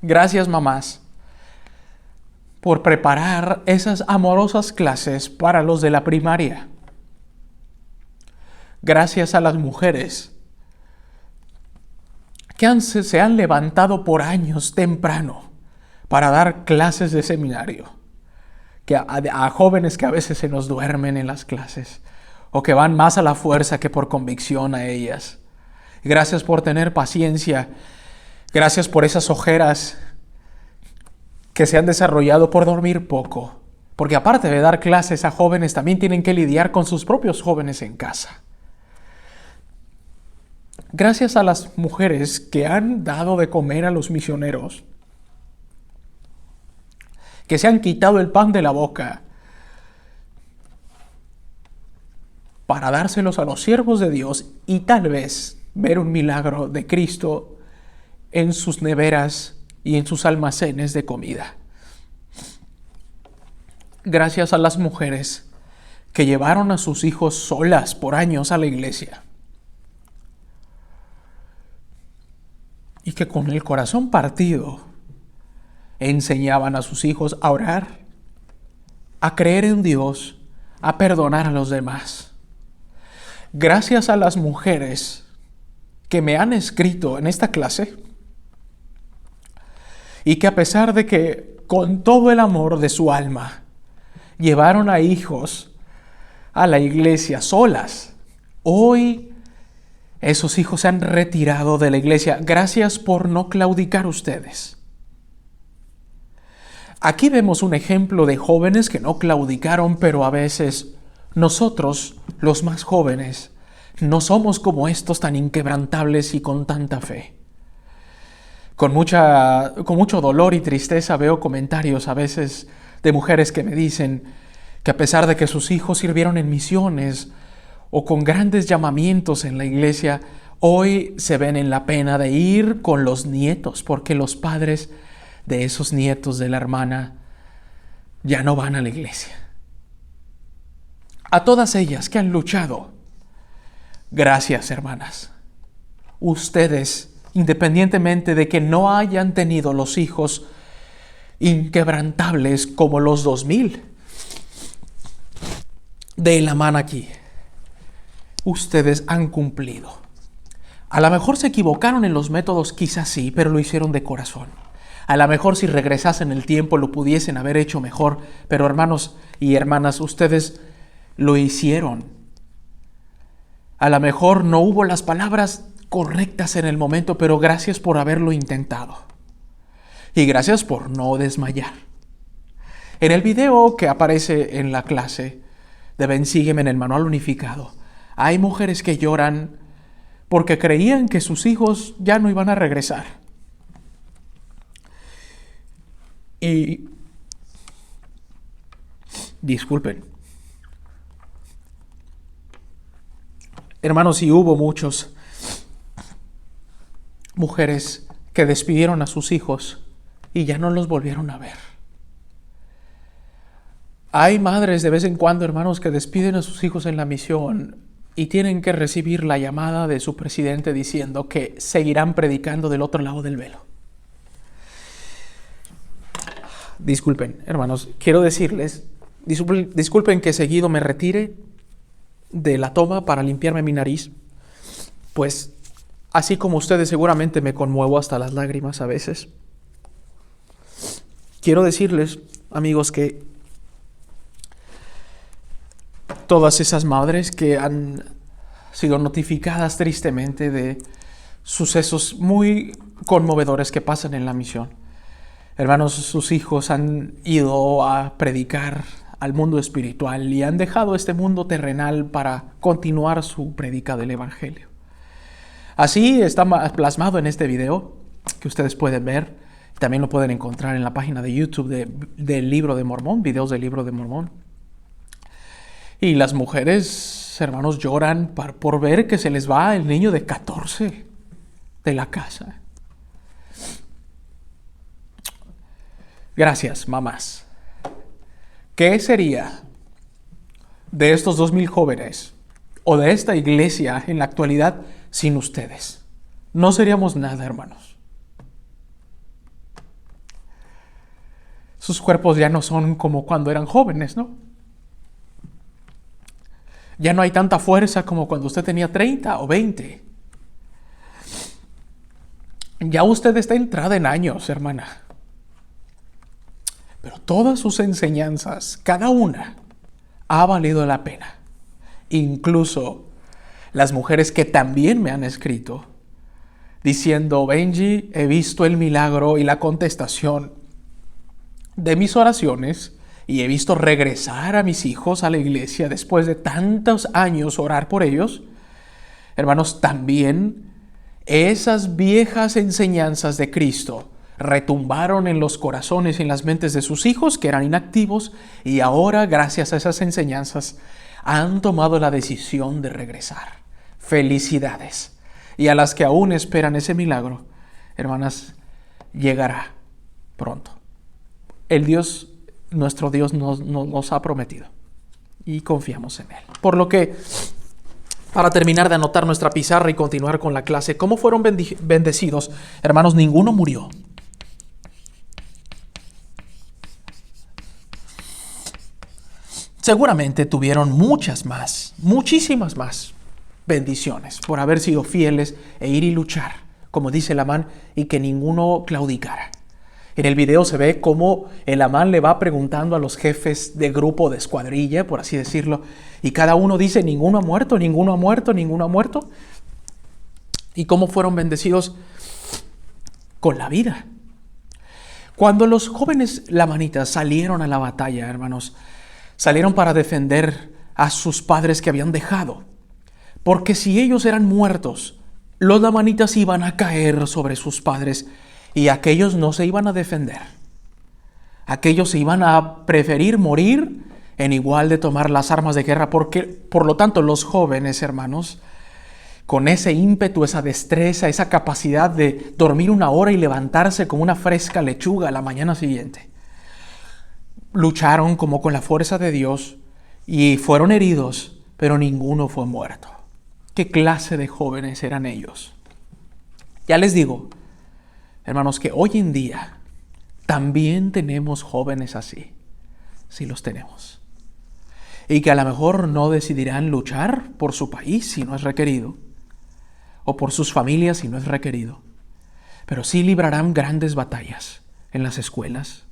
Gracias, mamás, por preparar esas amorosas clases para los de la primaria. Gracias a las mujeres que se han levantado por años temprano para dar clases de seminario. A jóvenes que a veces se nos duermen en las clases o que van más a la fuerza que por convicción a ellas. Gracias por tener paciencia. Gracias por esas ojeras que se han desarrollado por dormir poco. Porque aparte de dar clases a jóvenes, también tienen que lidiar con sus propios jóvenes en casa. Gracias a las mujeres que han dado de comer a los misioneros, que se han quitado el pan de la boca para dárselos a los siervos de Dios y tal vez ver un milagro de Cristo en sus neveras y en sus almacenes de comida. Gracias a las mujeres que llevaron a sus hijos solas por años a la iglesia y que con el corazón partido enseñaban a sus hijos a orar, a creer en Dios, a perdonar a los demás. Gracias a las mujeres que me han escrito en esta clase y que a pesar de que con todo el amor de su alma llevaron a hijos a la iglesia solas, hoy esos hijos se han retirado de la iglesia. Gracias por no claudicar ustedes. Aquí vemos un ejemplo de jóvenes que no claudicaron, pero a veces nosotros, los más jóvenes, no somos como estos tan inquebrantables y con tanta fe. Con mucho dolor y tristeza veo comentarios a veces de mujeres que me dicen que a pesar de que sus hijos sirvieron en misiones o con grandes llamamientos en la iglesia, hoy se ven en la pena de ir con los nietos porque los padres de esos nietos de la hermana ya no van a la iglesia. A todas ellas que han luchado, gracias, hermanas. Ustedes, independientemente de que no hayan tenido los hijos inquebrantables como los 2000 de la mano aquí, ustedes han cumplido. A lo mejor se equivocaron en los métodos, quizás sí, pero lo hicieron de corazón. A lo mejor si regresasen el tiempo lo pudiesen haber hecho mejor, pero hermanos y hermanas, ustedes lo hicieron. A lo mejor no hubo las palabras correctas en el momento, pero gracias por haberlo intentado. Y gracias por no desmayar. En el video que aparece en la clase de Ven, Sígueme en el manual unificado, hay mujeres que lloran porque creían que sus hijos ya no iban a regresar. Y disculpen, hermanos, y hubo muchos mujeres que despidieron a sus hijos y ya no los volvieron a ver. Hay madres de vez en cuando, hermanos, que despiden a sus hijos en la misión y tienen que recibir la llamada de su presidente diciendo que seguirán predicando del otro lado del velo. Disculpen, hermanos, quiero decirles, disculpen que seguido me retire de la toma para limpiarme mi nariz, pues así como ustedes seguramente me conmuevo hasta las lágrimas a veces. Quiero decirles, amigos, que todas esas madres que han sido notificadas tristemente de sucesos muy conmovedores que pasan en la misión, hermanos, sus hijos han ido a predicar al mundo espiritual y han dejado este mundo terrenal para continuar su prédica del Evangelio. Así está plasmado en este video que ustedes pueden ver. También lo pueden encontrar en la página de YouTube del Libro de Mormón, videos del Libro de Mormón. Y las mujeres, hermanos, lloran por ver que se les va el niño de 14 de la casa. Gracias, mamás. ¿Qué sería de estos 2000 jóvenes o de esta iglesia en la actualidad sin ustedes? No seríamos nada, hermanos. Sus cuerpos ya no son como cuando eran jóvenes, ¿no? Ya no hay tanta fuerza como cuando usted tenía 30 o 20. Ya usted está entrada en años, hermana. Pero todas sus enseñanzas, cada una, ha valido la pena. Incluso las mujeres que también me han escrito diciendo: Benji, he visto el milagro y la contestación de mis oraciones y he visto regresar a mis hijos a la iglesia después de tantos años orar por ellos. Hermanos, también esas viejas enseñanzas de Cristo retumbaron en los corazones y en las mentes de sus hijos que eran inactivos y ahora, gracias a esas enseñanzas, han tomado la decisión de regresar. Felicidades. Y a las que aún esperan ese milagro, hermanas, llegará pronto. El Dios, nuestro Dios, nos ha prometido y confiamos en Él. Por lo que, para terminar de anotar nuestra pizarra y continuar con la clase, ¿cómo fueron bendecidos? Hermanos, ninguno murió. Seguramente tuvieron muchísimas más bendiciones por haber sido fieles e ir y luchar, como dice el Amán, y que ninguno claudicara. En el video se ve cómo el Amán le va preguntando a los jefes de grupo, de escuadrilla, por así decirlo, y cada uno dice: ninguno ha muerto, ninguno ha muerto, ninguno ha muerto. Y cómo fueron bendecidos con la vida. Cuando los jóvenes lamanitas salieron a la batalla, hermanos, salieron para defender a sus padres que habían dejado. Porque si ellos eran muertos, los lamanitas iban a caer sobre sus padres y aquellos no se iban a defender. Aquellos se iban a preferir morir en igual de tomar las armas de guerra, porque por lo tanto los jóvenes, hermanos, con ese ímpetu, esa destreza, esa capacidad de dormir una hora y levantarse con una fresca lechuga a la mañana siguiente, lucharon como con la fuerza de Dios y fueron heridos, pero ninguno fue muerto. ¿Qué clase de jóvenes eran ellos? Ya les digo, hermanos, que hoy en día también tenemos jóvenes así, sí los tenemos. Y que a lo mejor no decidirán luchar por su país si no es requerido, o por sus familias si no es requerido, pero sí librarán grandes batallas en las escuelas,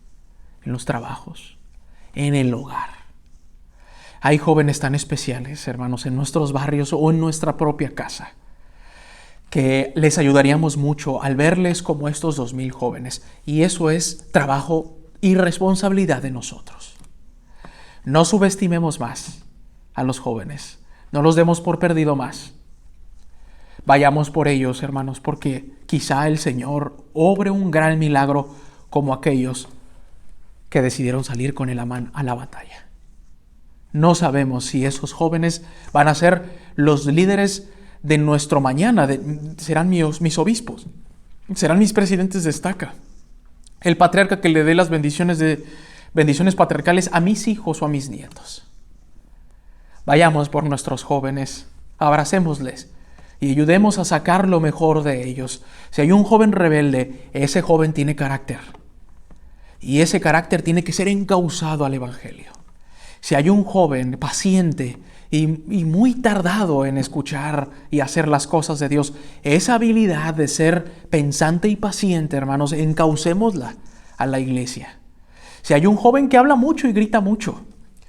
en los trabajos, en el hogar. Hay jóvenes tan especiales, hermanos, en nuestros barrios o en nuestra propia casa, que les ayudaríamos mucho al verles como estos 2000 jóvenes. Y eso es trabajo y responsabilidad de nosotros. No subestimemos más a los jóvenes. No los demos por perdido más. Vayamos por ellos, hermanos, porque quizá el Señor obre un gran milagro como aquellos que decidieron salir con el Amán a la batalla. No sabemos si esos jóvenes van a ser los líderes de nuestro mañana, serán mis obispos, serán mis presidentes de estaca, el patriarca que le dé las bendiciones patriarcales a mis hijos o a mis nietos. Vayamos por nuestros jóvenes, abracémosles y ayudemos a sacar lo mejor de ellos. Si hay un joven rebelde, ese joven tiene carácter. Y ese carácter tiene que ser encauzado al Evangelio. Si hay un joven paciente y muy tardado en escuchar y hacer las cosas de Dios, esa habilidad de ser pensante y paciente, hermanos, encaucémosla a la iglesia. Si hay un joven que habla mucho y grita mucho,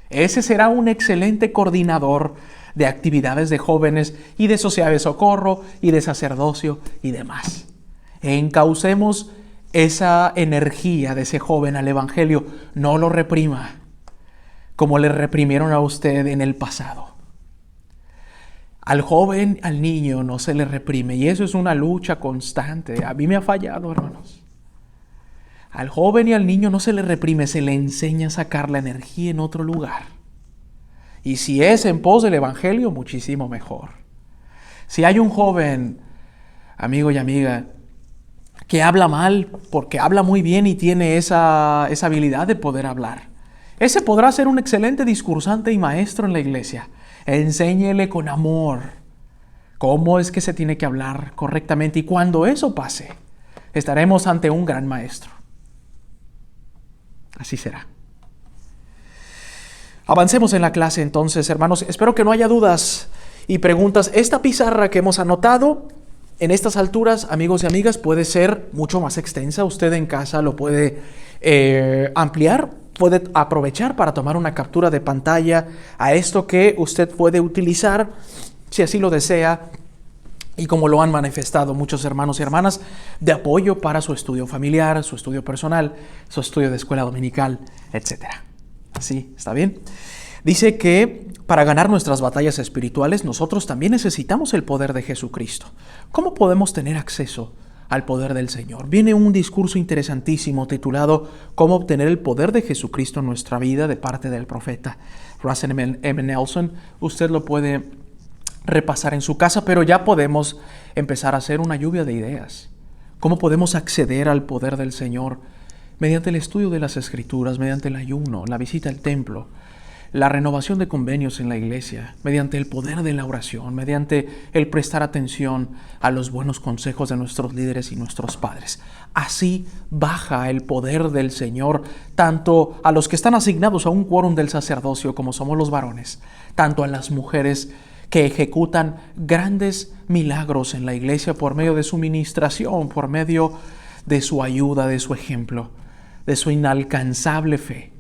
ese será un excelente coordinador de actividades de jóvenes y de sociedad de socorro y de sacerdocio y demás. Encaucemos esa energía de ese joven al Evangelio, no lo reprima como le reprimieron a usted en el pasado. Al joven, al niño no se le reprime y eso es una lucha constante. A mí me ha fallado, hermanos. Al joven y al niño no se le reprime, se le enseña a sacar la energía en otro lugar. Y si es en pos del Evangelio, muchísimo mejor. Si hay un joven, amigo y amiga, que habla mal porque habla muy bien y tiene esa habilidad de poder hablar, ese podrá ser un excelente discursante y maestro en la iglesia. Enséñele con amor cómo es que se tiene que hablar correctamente. Y cuando eso pase, estaremos ante un gran maestro. Así será. Avancemos en la clase entonces, hermanos. Espero que no haya dudas y preguntas. Esta pizarra que hemos anotado en estas alturas, amigos y amigas, puede ser mucho más extensa. Usted en casa lo puede ampliar. Puede aprovechar para tomar una captura de pantalla a esto que usted puede utilizar, si así lo desea, y como lo han manifestado muchos hermanos y hermanas, de apoyo para su estudio familiar, su estudio personal, su estudio de escuela dominical, etc. ¿Sí? ¿Está bien? Dice que para ganar nuestras batallas espirituales, nosotros también necesitamos el poder de Jesucristo. ¿Cómo podemos tener acceso al poder del Señor? Viene un discurso interesantísimo titulado ¿Cómo obtener el poder de Jesucristo en nuestra vida?, de parte del profeta Russell M. Nelson. Usted lo puede repasar en su casa, pero ya podemos empezar a hacer una lluvia de ideas. ¿Cómo podemos acceder al poder del Señor? Mediante el estudio de las Escrituras, mediante el ayuno, la visita al templo, la renovación de convenios en la iglesia, mediante el poder de la oración, mediante el prestar atención a los buenos consejos de nuestros líderes y nuestros padres. Así baja el poder del Señor tanto a los que están asignados a un quórum del sacerdocio, como somos los varones, tanto a las mujeres que ejecutan grandes milagros en la iglesia por medio de su ministración, por medio de su ayuda, de su ejemplo, de su inalcanzable fe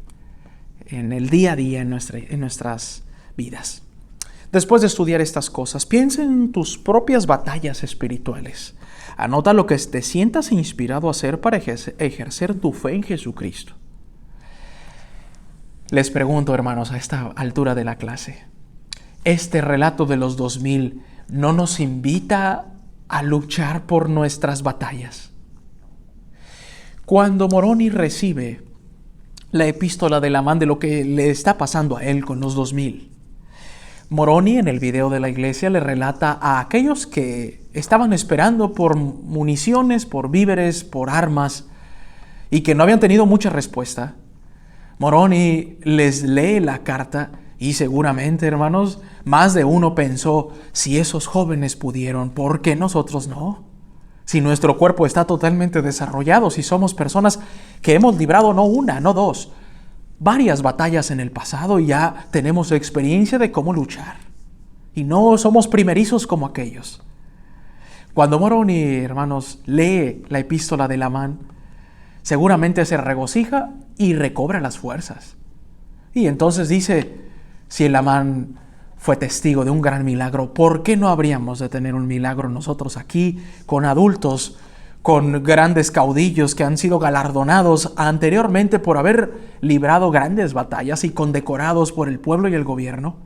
en el día a día en nuestras vidas. Después de estudiar estas cosas, piensa en tus propias batallas espirituales. Anota lo que te sientas inspirado a hacer para ejercer tu fe en Jesucristo. Les pregunto, hermanos, a esta altura de la clase, ¿este relato de los 2000 no nos invita a luchar por nuestras batallas? Cuando Moroni recibe la epístola de Lamán de lo que le está pasando a él con los 2000, Moroni en el video de la iglesia le relata a aquellos que estaban esperando por municiones, por víveres, por armas y que no habían tenido mucha respuesta. Moroni les lee la carta y seguramente, hermanos, más de uno pensó, si esos jóvenes pudieron, ¿por qué nosotros no? Si nuestro cuerpo está totalmente desarrollado, si somos personas que hemos librado no una, no dos, varias batallas en el pasado y ya tenemos experiencia de cómo luchar. Y no somos primerizos como aquellos. Cuando Moroni, hermanos, lee la epístola de Lamán, seguramente se regocija y recobra las fuerzas. Y entonces dice, si el Lamán fue testigo de un gran milagro, ¿por qué no habríamos de tener un milagro nosotros aquí, con adultos, con grandes caudillos que han sido galardonados anteriormente por haber librado grandes batallas y condecorados por el pueblo y el gobierno?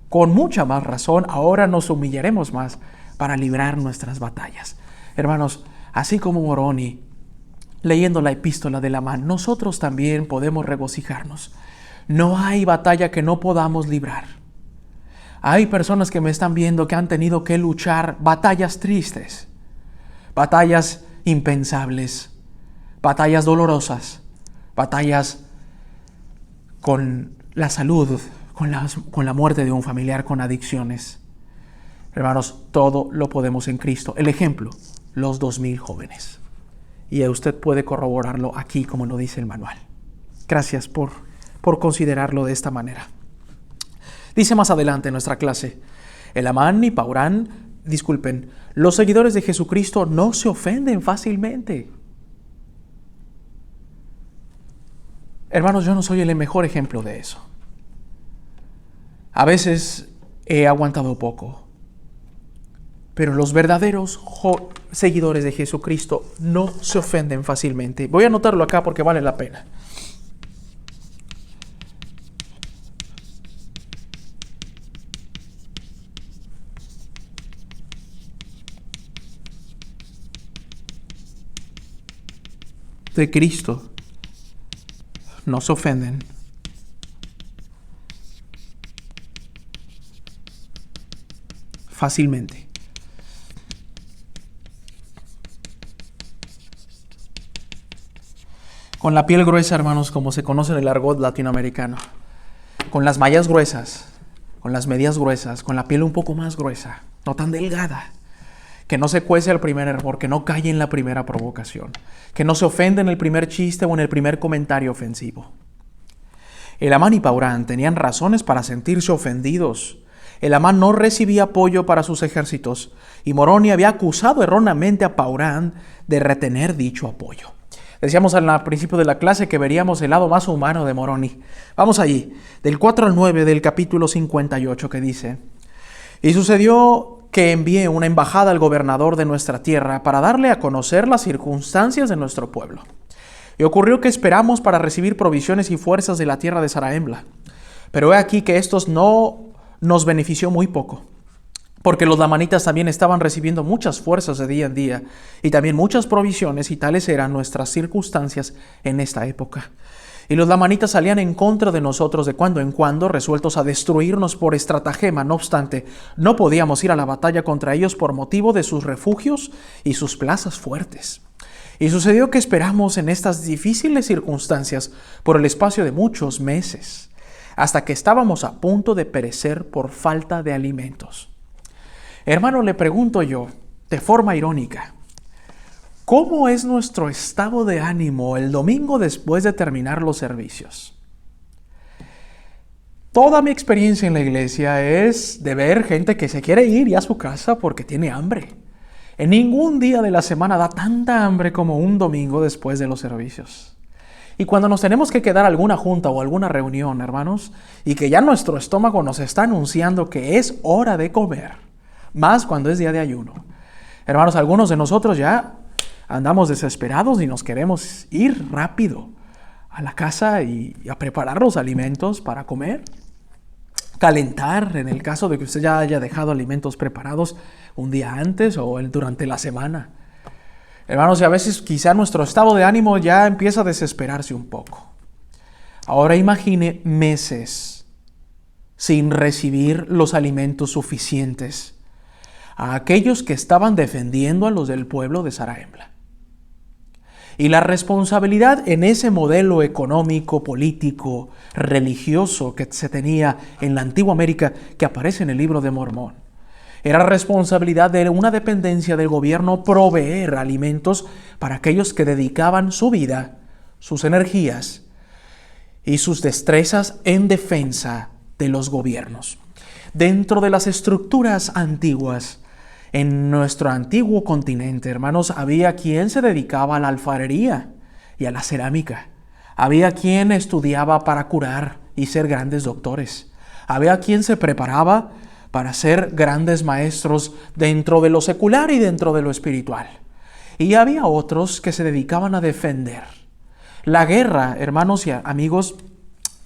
Con mucha más razón, ahora nos humillaremos más para librar nuestras batallas. Hermanos, así como Moroni, leyendo la epístola de Lamán, nosotros también podemos regocijarnos. No hay batalla que no podamos librar. Hay personas que me están viendo que han tenido que luchar batallas tristes, batallas impensables, batallas dolorosas, batallas con la salud, con la muerte de un familiar, con adicciones. Hermanos, todo lo podemos en Cristo. El ejemplo, los 2000 jóvenes. Y usted puede corroborarlo aquí, como lo dice el manual. Gracias por considerarlo de esta manera. Dice más adelante en nuestra clase, Elamán y Paurán, los seguidores de Jesucristo no se ofenden fácilmente. Hermanos, yo no soy el mejor ejemplo de eso. A veces he aguantado poco, pero los verdaderos seguidores de Jesucristo no se ofenden fácilmente. Voy a anotarlo acá porque vale la pena. De Cristo no se ofenden fácilmente. Con la piel gruesa, hermanos, como se conoce en el argot latinoamericano. Con las mallas gruesas, con las medias gruesas, con la piel un poco más gruesa, no tan delgada. Que no se cuece al primer error, que no calle en la primera provocación, que no se ofende en el primer chiste o en el primer comentario ofensivo. Elamán y Paurán tenían razones para sentirse ofendidos. Elamán no recibía apoyo para sus ejércitos y Moroni había acusado erróneamente a Paurán de retener dicho apoyo. Decíamos al principio de la clase que veríamos el lado más humano de Moroni. Vamos allí, del 4 al 9 del capítulo 58 que dice: Y sucedió que envié una embajada al gobernador de nuestra tierra para darle a conocer las circunstancias de nuestro pueblo. Y ocurrió que esperamos para recibir provisiones y fuerzas de la tierra de Zarahemla. Pero he aquí que estos no nos benefició muy poco, porque los lamanitas también estaban recibiendo muchas fuerzas de día en día, y también muchas provisiones, y tales eran nuestras circunstancias en esta época. Y los lamanitas salían en contra de nosotros de cuando en cuando, resueltos a destruirnos por estratagema. No obstante, no podíamos ir a la batalla contra ellos por motivo de sus refugios y sus plazas fuertes. Y sucedió que esperamos en estas difíciles circunstancias por el espacio de muchos meses, hasta que estábamos a punto de perecer por falta de alimentos. Hermano, le pregunto yo, de forma irónica, ¿cómo es nuestro estado de ánimo el domingo después de terminar los servicios? Toda mi experiencia en la iglesia es de ver gente que se quiere ir ya a su casa porque tiene hambre. En ningún día de la semana da tanta hambre como un domingo después de los servicios. Y cuando nos tenemos que quedar a alguna junta o alguna reunión, hermanos, y que ya nuestro estómago nos está anunciando que es hora de comer, más cuando es día de ayuno. Hermanos, algunos de nosotros ya andamos desesperados y nos queremos ir rápido a la casa y a preparar los alimentos para comer. Calentar, en el caso de que usted ya haya dejado alimentos preparados un día antes o durante la semana. Hermanos, y a veces quizá nuestro estado de ánimo ya empieza a desesperarse un poco. Ahora imagine meses sin recibir los alimentos suficientes a aquellos que estaban defendiendo a los del pueblo de Zarahemla. Y la responsabilidad en ese modelo económico, político, religioso que se tenía en la antigua América, que aparece en el libro de Mormón, era responsabilidad de una dependencia del gobierno proveer alimentos para aquellos que dedicaban su vida, sus energías y sus destrezas en defensa de los gobiernos. Dentro de las estructuras antiguas, en nuestro antiguo continente, hermanos, había quien se dedicaba a la alfarería y a la cerámica. Había quien estudiaba para curar y ser grandes doctores. Había quien se preparaba para ser grandes maestros dentro de lo secular y dentro de lo espiritual. Y había otros que se dedicaban a defender. La guerra, hermanos y amigos,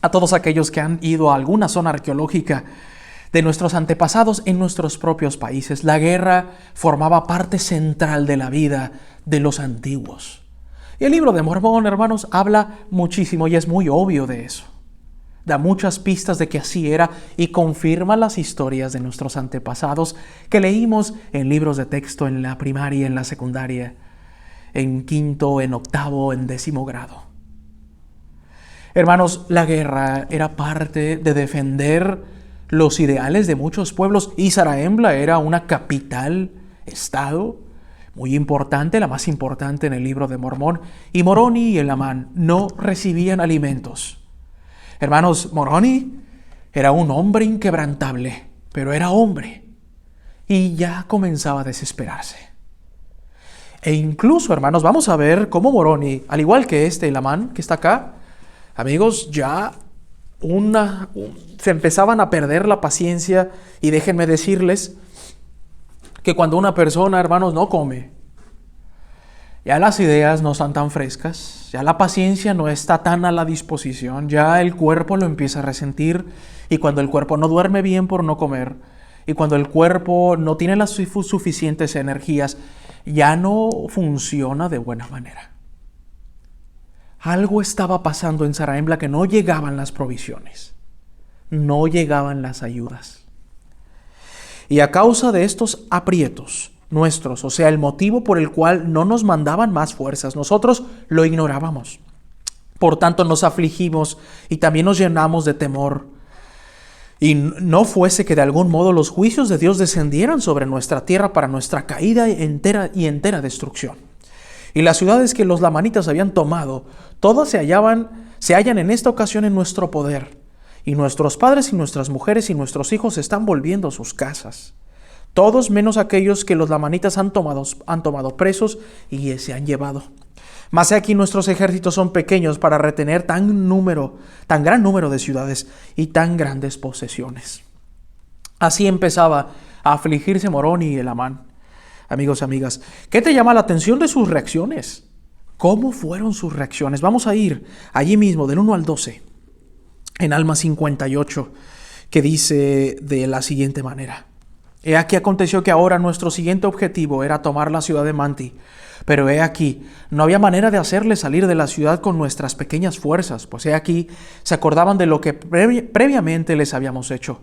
a todos aquellos que han ido a alguna zona arqueológica de nuestros antepasados en nuestros propios países, la guerra formaba parte central de la vida de los antiguos. Y el libro de Mormón, hermanos, habla muchísimo y es muy obvio de eso. Da muchas pistas de que así era y confirma las historias de nuestros antepasados que leímos en libros de texto en la primaria, en la secundaria, en quinto, en octavo, en 10º grado. Hermanos, la guerra era parte de defender los ideales de muchos pueblos y Zarahemla era una capital, estado, muy importante, la más importante en el libro de Mormón, y Moroni y Elamán no recibían alimentos. Hermanos, Moroni era un hombre inquebrantable, pero era hombre, y ya comenzaba a desesperarse. E incluso, hermanos, vamos a ver cómo Moroni, al igual que Elamán, que está acá, amigos, ya se empezaban a perder la paciencia, y déjenme decirles que cuando una persona, hermanos, no come, ya las ideas no están tan frescas, ya la paciencia no está tan a la disposición, ya el cuerpo lo empieza a resentir, y cuando el cuerpo no duerme bien por no comer, y cuando el cuerpo no tiene las suficientes energías, ya no funciona de buena manera. Algo estaba pasando en Zarahemla, que no llegaban las provisiones, no llegaban las ayudas. Y a causa de estos aprietos nuestros, o sea, el motivo por el cual no nos mandaban más fuerzas, nosotros lo ignorábamos. Por tanto, nos afligimos y también nos llenamos de temor. Y no fuese que de algún modo los juicios de Dios descendieran sobre nuestra tierra para nuestra caída y entera destrucción. Y las ciudades que los lamanitas habían tomado, todas se hallan en esta ocasión en nuestro poder. Y nuestros padres y nuestras mujeres y nuestros hijos están volviendo a sus casas. Todos menos aquellos que los lamanitas han tomado presos y se han llevado. Mas aquí nuestros ejércitos son pequeños para retener tan gran número de ciudades y tan grandes posesiones. Así empezaba a afligirse Moroni y Elamán. Amigos y amigas, ¿qué te llama la atención de sus reacciones? ¿Cómo fueron sus reacciones? Vamos a ir allí mismo, del 1 al 12, en Alma 58, que dice de la siguiente manera. He aquí aconteció que ahora nuestro siguiente objetivo era tomar la ciudad de Manti, pero he aquí, no había manera de hacerle salir de la ciudad con nuestras pequeñas fuerzas, pues he aquí, se acordaban de lo que previamente les habíamos hecho.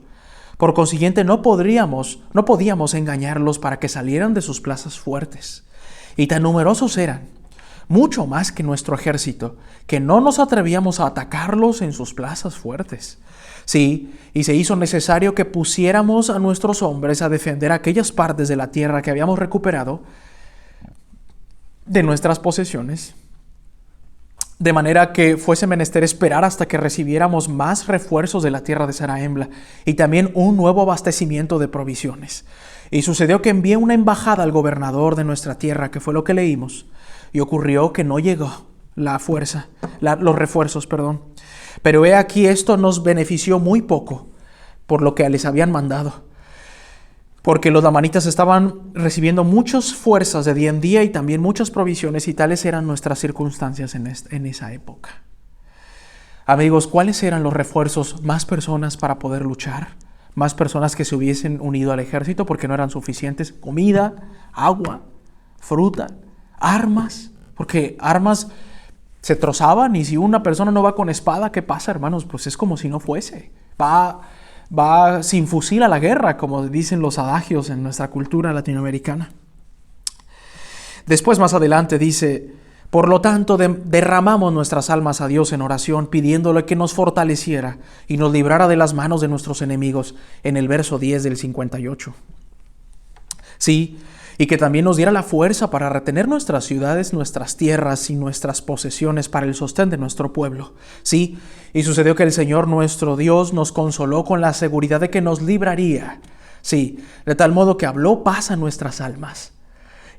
Por consiguiente, no podíamos engañarlos para que salieran de sus plazas fuertes. Y tan numerosos eran, mucho más que nuestro ejército, que no nos atrevíamos a atacarlos en sus plazas fuertes. Sí, y se hizo necesario que pusiéramos a nuestros hombres a defender aquellas partes de la tierra que habíamos recuperado de nuestras posesiones, de manera que fuese menester esperar hasta que recibiéramos más refuerzos de la tierra de Zarahemla y también un nuevo abastecimiento de provisiones. Y sucedió que envié una embajada al gobernador de nuestra tierra, que fue lo que leímos, y ocurrió que no llegó. los refuerzos, perdón. Pero he aquí, esto nos benefició muy poco por lo que les habían mandado. Porque los lamanitas estaban recibiendo muchas fuerzas de día en día y también muchas provisiones, y tales eran nuestras circunstancias en esa época. Amigos, ¿cuáles eran los refuerzos? Más personas para poder luchar, más personas que se hubiesen unido al ejército porque no eran suficientes. Comida, agua, fruta, armas, porque armas se trozaban, y si una persona no va con espada, ¿qué pasa, hermanos? Pues es como si no fuese. Va sin fusil a la guerra, como dicen los adagios en nuestra cultura latinoamericana. Después, más adelante, dice: por lo tanto, derramamos nuestras almas a Dios en oración, pidiéndole que nos fortaleciera y nos librara de las manos de nuestros enemigos, en el verso 10 del 58. Sí, y que también nos diera la fuerza para retener nuestras ciudades, nuestras tierras y nuestras posesiones para el sostén de nuestro pueblo. Sí, y sucedió que el Señor nuestro Dios nos consoló con la seguridad de que nos libraría. Sí, de tal modo que habló paz a nuestras almas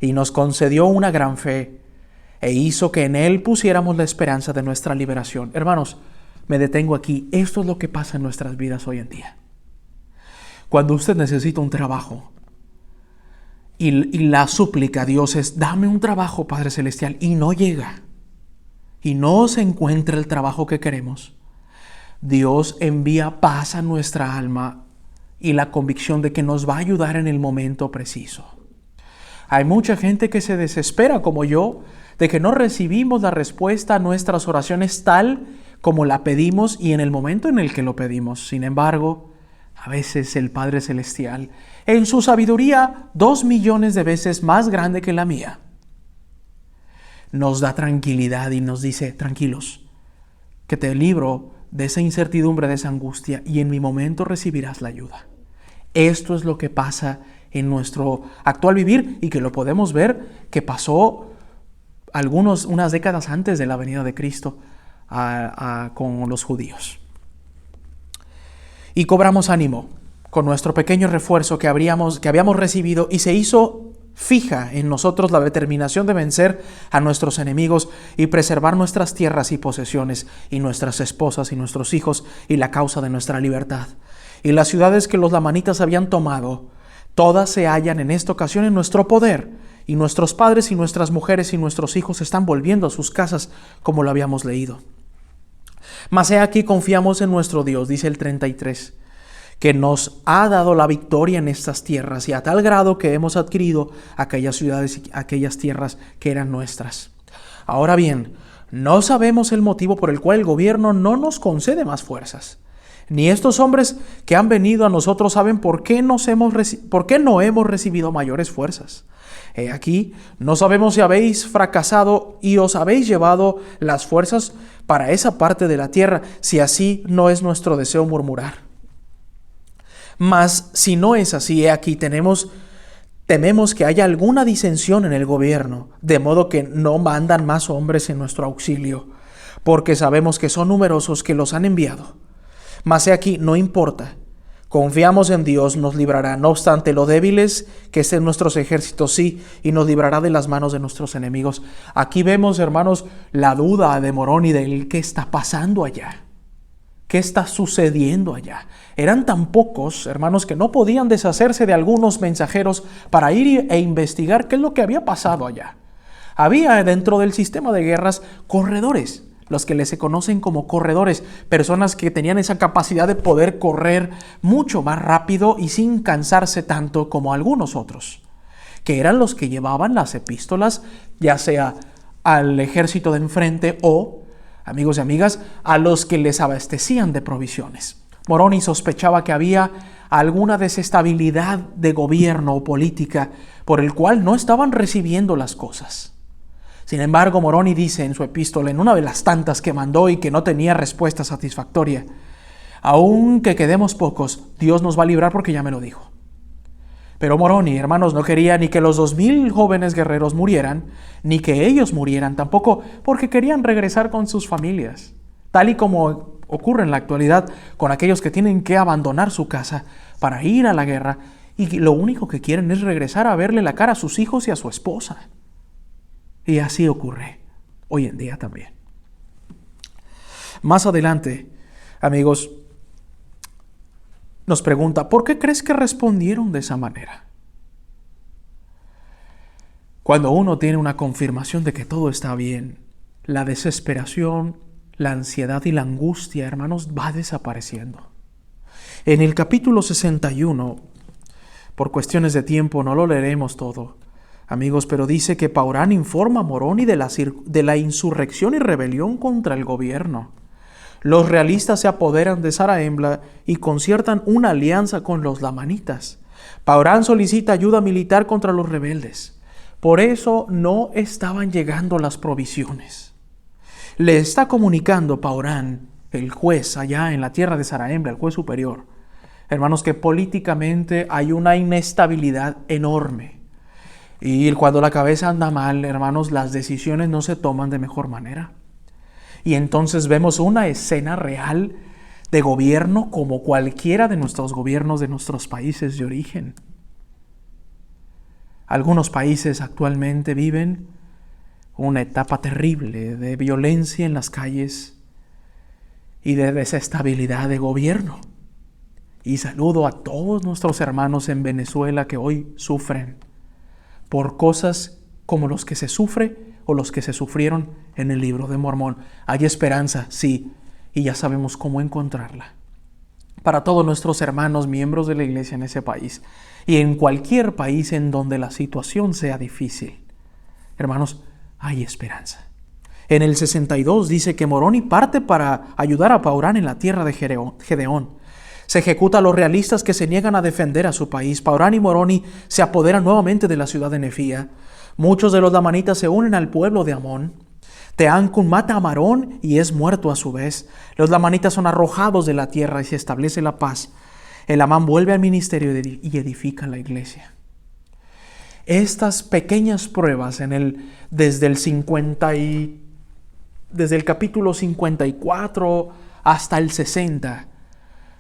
y nos concedió una gran fe e hizo que en Él pusiéramos la esperanza de nuestra liberación. Hermanos, me detengo aquí. Esto es lo que pasa en nuestras vidas hoy en día. Cuando usted necesita un trabajo, y la súplica a Dios es: dame un trabajo, Padre Celestial, y no llega, y no se encuentra el trabajo que queremos, Dios envía paz a nuestra alma y la convicción de que nos va a ayudar en el momento preciso. Hay mucha gente que se desespera, como yo, de que no recibimos la respuesta a nuestras oraciones tal como la pedimos y en el momento en el que lo pedimos. Sin embargo, a veces el Padre Celestial, en su sabiduría 2 millones de veces más grande que la mía, nos da tranquilidad y nos dice: tranquilos, que te libro de esa incertidumbre, de esa angustia, y en mi momento recibirás la ayuda. Esto es lo que pasa en nuestro actual vivir, y que lo podemos ver que pasó unas décadas antes de la venida de Cristo con los judíos. Y cobramos ánimo con nuestro pequeño refuerzo que habíamos recibido, y se hizo fija en nosotros la determinación de vencer a nuestros enemigos y preservar nuestras tierras y posesiones, y nuestras esposas y nuestros hijos, y la causa de nuestra libertad. Y las ciudades que los lamanitas habían tomado, todas se hallan en esta ocasión en nuestro poder, y nuestros padres y nuestras mujeres y nuestros hijos están volviendo a sus casas, como lo habíamos leído. Mas he aquí, confiamos en nuestro Dios, dice el 33, que nos ha dado la victoria en estas tierras, y a tal grado que hemos adquirido aquellas ciudades y aquellas tierras que eran nuestras. Ahora bien, no sabemos el motivo por el cual el gobierno no nos concede más fuerzas, ni estos hombres que han venido a nosotros saben por qué no hemos recibido mayores fuerzas. He aquí, no sabemos si habéis fracasado y os habéis llevado las fuerzas para esa parte de la tierra, si así no es nuestro deseo murmurar. Mas si no es así, he aquí, tememos que haya alguna disensión en el gobierno, de modo que no mandan más hombres en nuestro auxilio, porque sabemos que son numerosos que los han enviado. Mas he aquí, no importa. Confiamos en Dios, nos librará, no obstante lo débiles que estén nuestros ejércitos, sí, y nos librará de las manos de nuestros enemigos. Aquí vemos, hermanos, la duda de Moroni de qué está pasando allá. ¿Qué está sucediendo allá? Eran tan pocos, hermanos, que no podían deshacerse de algunos mensajeros para ir e investigar qué es lo que había pasado allá. Había dentro del sistema de guerras corredores, los que se conocen como corredores, personas que tenían esa capacidad de poder correr mucho más rápido y sin cansarse tanto como algunos otros, que eran los que llevaban las epístolas, ya sea al ejército de enfrente o, amigos y amigas, a los que les abastecían de provisiones. Moroni sospechaba que había alguna desestabilidad de gobierno o política por el cual no estaban recibiendo las cosas. Sin embargo, Moroni dice en su epístola, en una de las tantas que mandó y que no tenía respuesta satisfactoria: aunque quedemos pocos, Dios nos va a librar porque ya me lo dijo. Pero Moroni, hermanos, no quería ni que los 2000 jóvenes guerreros murieran, ni que ellos murieran tampoco, porque querían regresar con sus familias, tal y como ocurre en la actualidad con aquellos que tienen que abandonar su casa para ir a la guerra, y lo único que quieren es regresar a verle la cara a sus hijos y a su esposa. Y así ocurre. hoy en día también. Más adelante, amigos, nos pregunta, ¿por qué crees que respondieron de esa manera? Cuando uno tiene una confirmación de que todo está bien, la desesperación, la ansiedad y la angustia, hermanos, va desapareciendo. En el capítulo 61, por cuestiones de tiempo no lo leeremos todo, amigos, pero dice que Paurán informa a Moroni de la insurrección y rebelión contra el gobierno. Los realistas se apoderan de Zarahemla y conciertan una alianza con los lamanitas. Paurán solicita ayuda militar contra los rebeldes. Por eso no estaban llegando las provisiones. Le está comunicando Paurán, el juez allá en la tierra de Zarahemla, el juez superior, hermanos, que políticamente hay una inestabilidad enorme. Y cuando la cabeza anda mal, hermanos, las decisiones no se toman de mejor manera. Y entonces vemos una escena real de gobierno como cualquiera de nuestros gobiernos de nuestros países de origen. Algunos países actualmente viven una etapa terrible de violencia en las calles y de desestabilidad de gobierno. Y saludo a todos nuestros hermanos en Venezuela que hoy sufren por cosas como los que se sufre o los que se sufrieron en el libro de Mormón. Hay esperanza, sí, y ya sabemos cómo encontrarla. Para todos nuestros hermanos miembros de la iglesia en ese país y en cualquier país en donde la situación sea difícil, hermanos, hay esperanza. En el 62 dice que Moroni parte para ayudar a Paurán en la tierra de Gedeón. Se ejecuta a los realistas que se niegan a defender a su país. Paurán y Moroni se apoderan nuevamente de la ciudad de Nefía. Muchos de los lamanitas se unen al pueblo de Amón. Teancum mata a Marón y es muerto a su vez. Los lamanitas son arrojados de la tierra y se establece la paz. El Amán vuelve al ministerio y edifica la iglesia. Estas pequeñas pruebas desde el capítulo 54 hasta el 60,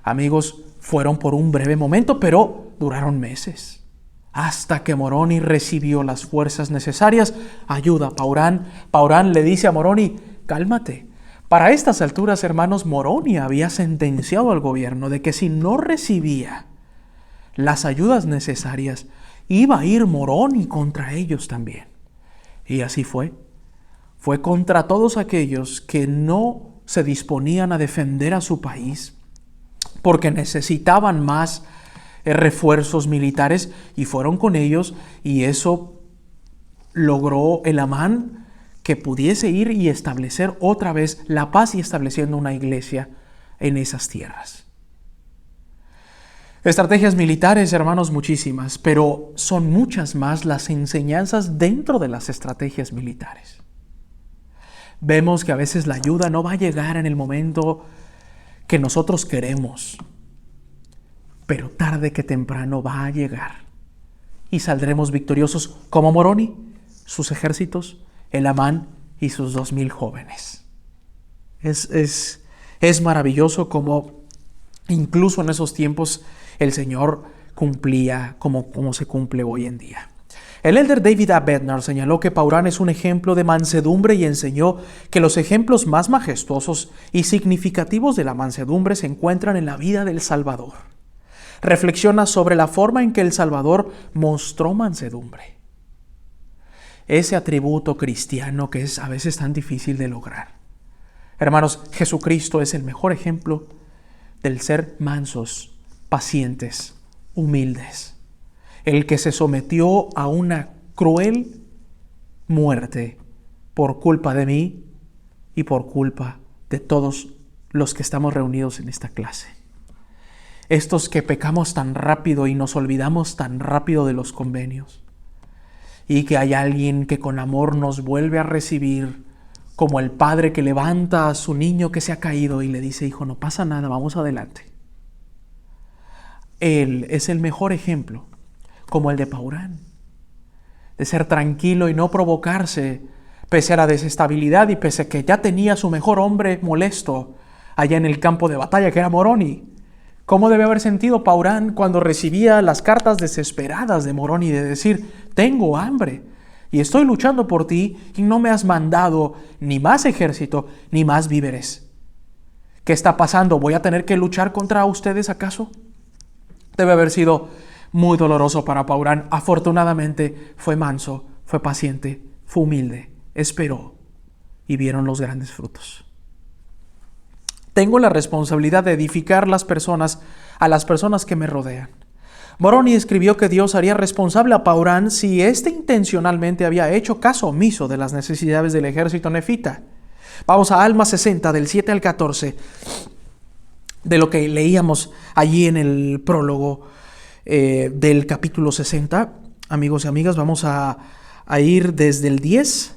amigos, fueron por un breve momento, pero duraron meses. Hasta que Moroni recibió las fuerzas necesarias, ayuda a Paurán. Paurán le dice a Moroni, cálmate. Para estas alturas, hermanos, Moroni había sentenciado al gobierno de que si no recibía las ayudas necesarias, iba a ir Moroni contra ellos también. Y así fue. Fue contra todos aquellos que no se disponían a defender a su país porque necesitaban más refuerzos militares, y fueron con ellos, y eso logró el Amán que pudiese ir y establecer otra vez la paz y estableciendo una iglesia en esas tierras. Estrategias militares, hermanos, muchísimas, pero son muchas más las enseñanzas dentro de las estrategias militares. Vemos que a veces la ayuda no va a llegar en el momento que nosotros queremos, pero tarde que temprano va a llegar y saldremos victoriosos como Moroni, sus ejércitos, el Amán y sus 2000 jóvenes. Es maravilloso como incluso en esos tiempos el Señor cumplía como se cumple hoy en día. El elder David A. Bednar señaló que Paurán es un ejemplo de mansedumbre y enseñó que los ejemplos más majestuosos y significativos de la mansedumbre se encuentran en la vida del Salvador. Reflexiona sobre la forma en que el Salvador mostró mansedumbre. Ese atributo cristiano que es a veces tan difícil de lograr. Hermanos, Jesucristo es el mejor ejemplo del ser mansos, pacientes, humildes. El que se sometió a una cruel muerte por culpa de mí y por culpa de todos los que estamos reunidos en esta clase. Estos que pecamos tan rápido y nos olvidamos tan rápido de los convenios. Y que hay alguien que con amor nos vuelve a recibir, como el padre que levanta a su niño que se ha caído y le dice, hijo, no pasa nada, vamos adelante. Él es el mejor ejemplo, como el de Paurán, de ser tranquilo y no provocarse, pese a la desestabilidad y pese a que ya tenía su mejor hombre molesto allá en el campo de batalla, que era Moroni. ¿Cómo debe haber sentido Paurán cuando recibía las cartas desesperadas de Moroni de decir, tengo hambre? y estoy luchando por ti y no me has mandado ni más ejército ni más víveres. ¿Qué está pasando? ¿Voy a tener que luchar contra ustedes acaso? Debe haber sido muy doloroso para Paurán. Afortunadamente fue manso, fue paciente, fue humilde, esperó y vieron los grandes frutos. Tengo la responsabilidad de edificar a las personas que me rodean. Moroni escribió que Dios haría responsable a Paurán si éste intencionalmente había hecho caso omiso de las necesidades del ejército nefita. Vamos a Alma 60, del 7 al 14, de lo que leíamos allí en el prólogo del capítulo 60. Amigos y amigas, vamos a ir desde el 10.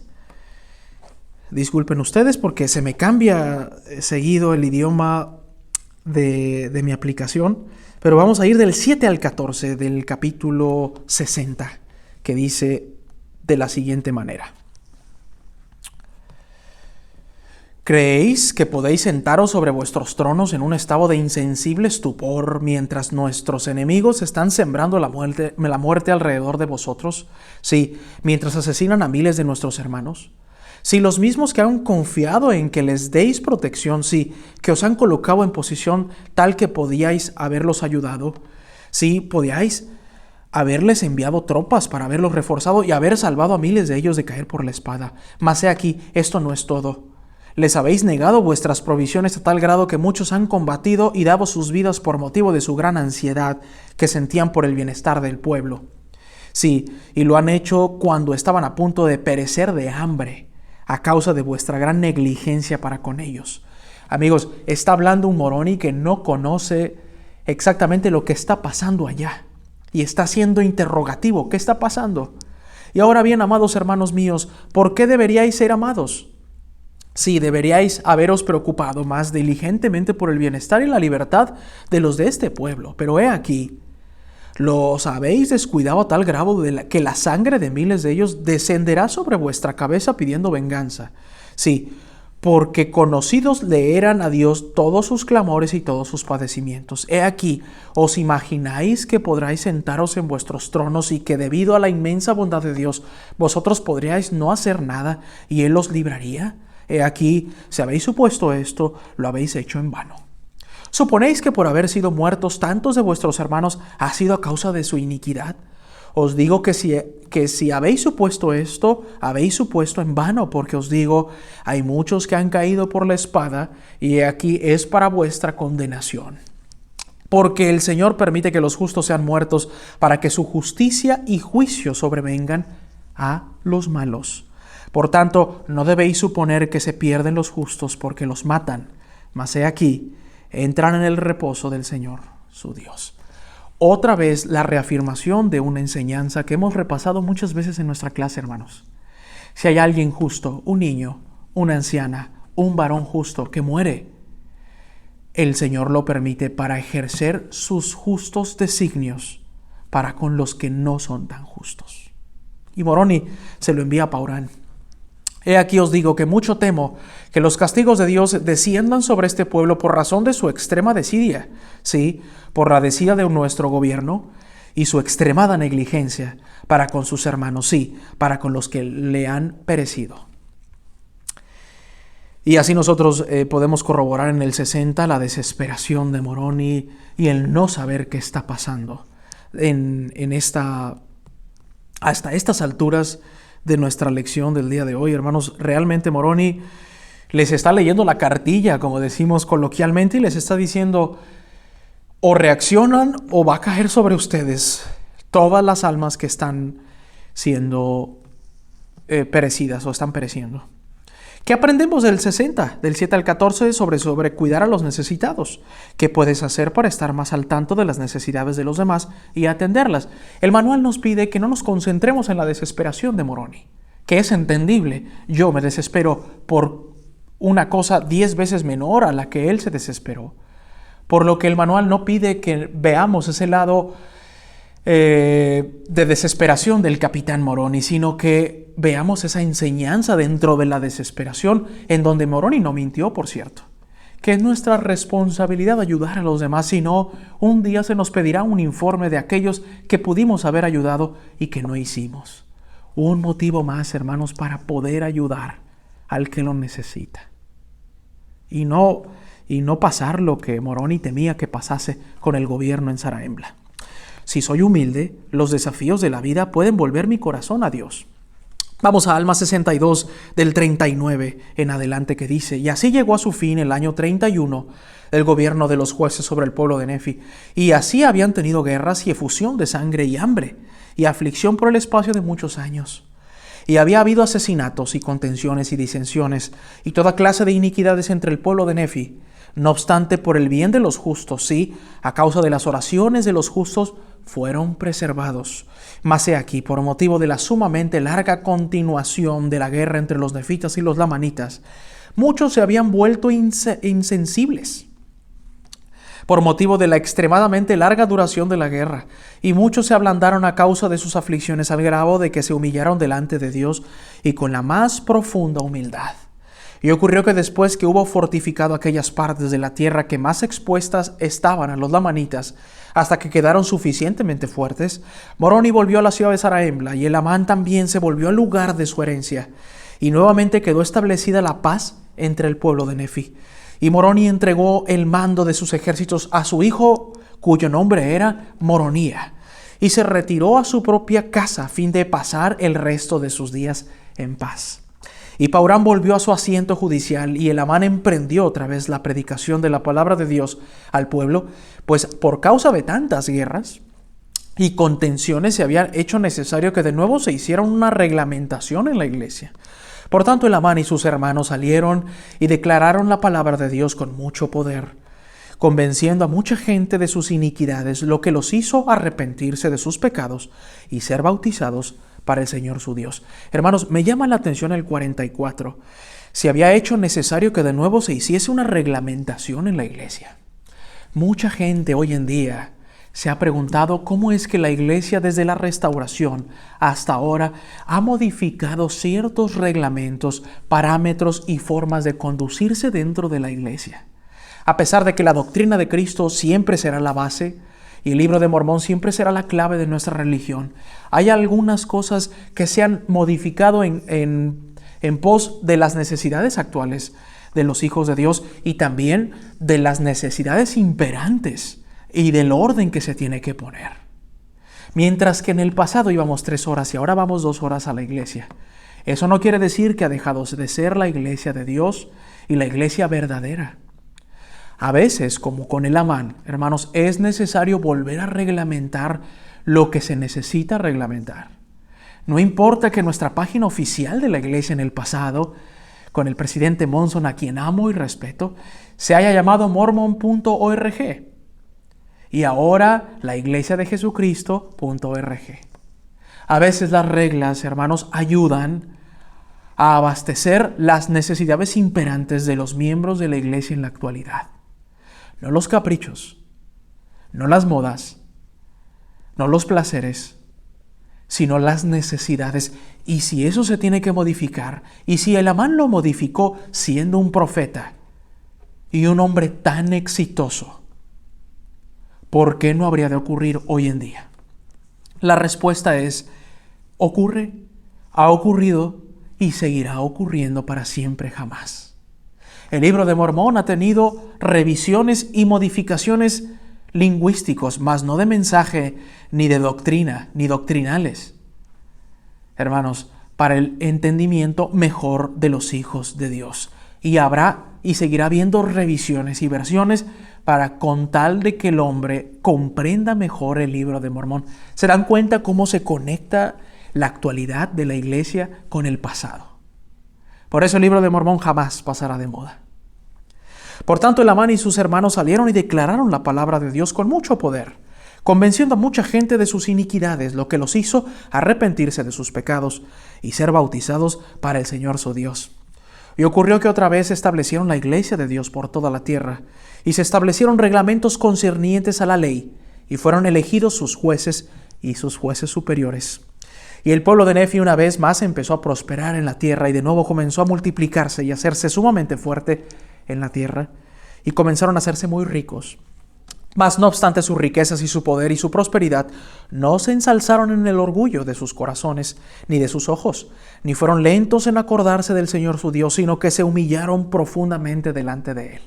Disculpen ustedes porque se me cambia seguido el idioma de mi aplicación, pero vamos a ir del 7 al 14 del capítulo 60, que dice de la siguiente manera. ¿Creéis que podéis sentaros sobre vuestros tronos en un estado de insensible estupor mientras nuestros enemigos están sembrando la muerte alrededor de vosotros? Sí, mientras asesinan a miles de nuestros hermanos. Si los mismos que han confiado en que les deis protección, sí, que os han colocado en posición tal que podíais haberlos ayudado, sí, podíais haberles enviado tropas para haberlos reforzado y haber salvado a miles de ellos de caer por la espada. Mas he aquí, esto no es todo. Les habéis negado vuestras provisiones a tal grado que muchos han combatido y dado sus vidas por motivo de su gran ansiedad que sentían por el bienestar del pueblo. Sí, y lo han hecho cuando estaban a punto de perecer de hambre, a causa de vuestra gran negligencia para con ellos. Amigos, está hablando un Moroni que no conoce exactamente lo que está pasando allá y está siendo interrogativo. ¿Qué está pasando? Y ahora bien, amados hermanos míos, ¿por qué deberíais ser amados? Sí, deberíais haberos preocupado más diligentemente por el bienestar y la libertad de los de este pueblo. Pero he aquí, los habéis descuidado a tal grado que la sangre de miles de ellos descenderá sobre vuestra cabeza pidiendo venganza. Sí, porque conocidos le eran a Dios todos sus clamores y todos sus padecimientos. He aquí, ¿os imagináis que podráis sentaros en vuestros tronos y que debido a la inmensa bondad de Dios, vosotros podríais no hacer nada y Él os libraría? He aquí, si habéis supuesto esto, lo habéis hecho en vano. ¿Suponéis que por haber sido muertos tantos de vuestros hermanos ha sido a causa de su iniquidad? Os digo que si habéis supuesto esto, habéis supuesto en vano, porque os digo, hay muchos que han caído por la espada, y aquí es para vuestra condenación. Porque el Señor permite que los justos sean muertos, para que su justicia y juicio sobrevengan a los malos. Por tanto, no debéis suponer que se pierden los justos porque los matan, mas he aquí, entran en el reposo del Señor, su Dios. Otra vez la reafirmación de una enseñanza que hemos repasado muchas veces en nuestra clase, hermanos. Si hay alguien justo, un niño, una anciana, un varón justo que muere, el Señor lo permite para ejercer sus justos designios para con los que no son tan justos. Y Moroni se lo envía a Paurán. He aquí os digo que mucho temo que los castigos de Dios desciendan sobre este pueblo por razón de su extrema desidia, sí, por la desidia de nuestro gobierno y su extremada negligencia para con sus hermanos, sí, para con los que le han perecido. Y así nosotros podemos corroborar en el 60 la desesperación de Moroni y el no saber qué está pasando hasta estas alturas de nuestra lección del día de hoy. Hermanos, realmente Moroni les está leyendo la cartilla, como decimos coloquialmente, y les está diciendo, o reaccionan o va a caer sobre ustedes todas las almas que están siendo perecidas o están pereciendo. ¿Qué aprendemos del 60, del 7 al 14, sobre cuidar a los necesitados? ¿Qué puedes hacer para estar más al tanto de las necesidades de los demás y atenderlas? El manual nos pide que no nos concentremos en la desesperación de Moroni, que es entendible. Yo me desespero por una cosa 10 veces menor a la que él se desesperó. Por lo que el manual no pide que veamos ese lado de desesperación del capitán Moroni, sino que veamos esa enseñanza dentro de la desesperación, en donde Moroni no mintió, por cierto, que es nuestra responsabilidad ayudar a los demás, si no, un día se nos pedirá un informe de aquellos que pudimos haber ayudado y que no hicimos. Un motivo más, hermanos, para poder ayudar al que lo necesita. Y no pasar lo que Moroni temía que pasase con el gobierno en Zarahemla. Si soy humilde, los desafíos de la vida pueden volver mi corazón a Dios. Vamos a Alma 62 del 39 en adelante, que dice: y así llegó a su fin el año 31 del gobierno de los jueces sobre el pueblo de Nefi. Y así habían tenido guerras y efusión de sangre y hambre y aflicción por el espacio de muchos años. Y había habido asesinatos y contenciones y disensiones y toda clase de iniquidades entre el pueblo de Nefi. No obstante, por el bien de los justos, sí, a causa de las oraciones de los justos, fueron preservados. Mas he aquí, por motivo de la sumamente larga continuación de la guerra entre los nefitas y los lamanitas, muchos se habían vuelto insensibles por motivo de la extremadamente larga duración de la guerra, y muchos se ablandaron a causa de sus aflicciones, al grado de que se humillaron delante de Dios y con la más profunda humildad. Y ocurrió que después que hubo fortificado aquellas partes de la tierra que más expuestas estaban a los lamanitas, hasta que quedaron suficientemente fuertes, Moroni volvió a la ciudad de Zarahemla, y Elamán también se volvió al lugar de su herencia, y nuevamente quedó establecida la paz entre el pueblo de Nefi. Y Moroni entregó el mando de sus ejércitos a su hijo, cuyo nombre era Moronía, y se retiró a su propia casa a fin de pasar el resto de sus días en paz. Y Paurán volvió a su asiento judicial, y Elamán emprendió otra vez la predicación de la palabra de Dios al pueblo, pues por causa de tantas guerras y contenciones se había hecho necesario que de nuevo se hiciera una reglamentación en la iglesia. Por tanto, Elamán y sus hermanos salieron y declararon la palabra de Dios con mucho poder, convenciendo a mucha gente de sus iniquidades, lo que los hizo arrepentirse de sus pecados y ser bautizados para el Señor su Dios. Hermanos, me llama la atención el 44. Se había hecho necesario que de nuevo se hiciese una reglamentación en la iglesia. Mucha gente hoy en día se ha preguntado cómo es que la iglesia desde la restauración hasta ahora ha modificado ciertos reglamentos, parámetros y formas de conducirse dentro de la iglesia. A pesar de que la doctrina de Cristo siempre será la base y el libro de Mormón siempre será la clave de nuestra religión, hay algunas cosas que se han modificado en pos de las necesidades actuales de los hijos de Dios y también de las necesidades imperantes y del orden que se tiene que poner. Mientras que en el pasado íbamos 3 horas y ahora vamos 2 horas a la iglesia. Eso no quiere decir que ha dejado de ser la iglesia de Dios y la iglesia verdadera. A veces, como con Elamán, hermanos, es necesario volver a reglamentar lo que se necesita reglamentar. No importa que nuestra página oficial de la iglesia en el pasado, con el presidente Monson, a quien amo y respeto, se haya llamado mormon.org. Y ahora la iglesia de Jesucristo.org. A veces las reglas, hermanos, ayudan a abastecer las necesidades imperantes de los miembros de la iglesia en la actualidad. No los caprichos, no las modas, no los placeres, sino las necesidades. Y si eso se tiene que modificar, y si Elamán lo modificó siendo un profeta y un hombre tan exitoso, ¿por qué no habría de ocurrir hoy en día? La respuesta es: ocurre, ha ocurrido y seguirá ocurriendo para siempre jamás. El libro de Mormón ha tenido revisiones y modificaciones lingüísticos, mas no de mensaje, ni de doctrina, ni doctrinales. Hermanos, para el entendimiento mejor de los hijos de Dios. Y habrá y seguirá habiendo revisiones y versiones para con tal de que el hombre comprenda mejor el libro de Mormón. Se dan cuenta cómo se conecta la actualidad de la iglesia con el pasado. Por eso el libro de Mormón jamás pasará de moda. Por tanto, Elamán y sus hermanos salieron y declararon la palabra de Dios con mucho poder, convenciendo a mucha gente de sus iniquidades, lo que los hizo arrepentirse de sus pecados y ser bautizados para el Señor su Dios. Y ocurrió que otra vez establecieron la iglesia de Dios por toda la tierra, y se establecieron reglamentos concernientes a la ley, y fueron elegidos sus jueces y sus jueces superiores. Y el pueblo de Nefi una vez más empezó a prosperar en la tierra, y de nuevo comenzó a multiplicarse y a hacerse sumamente fuerte en la tierra, y comenzaron a hacerse muy ricos. Mas no obstante sus riquezas y su poder y su prosperidad, no se ensalzaron en el orgullo de sus corazones, ni de sus ojos, ni fueron lentos en acordarse del Señor su Dios, sino que se humillaron profundamente delante de Él.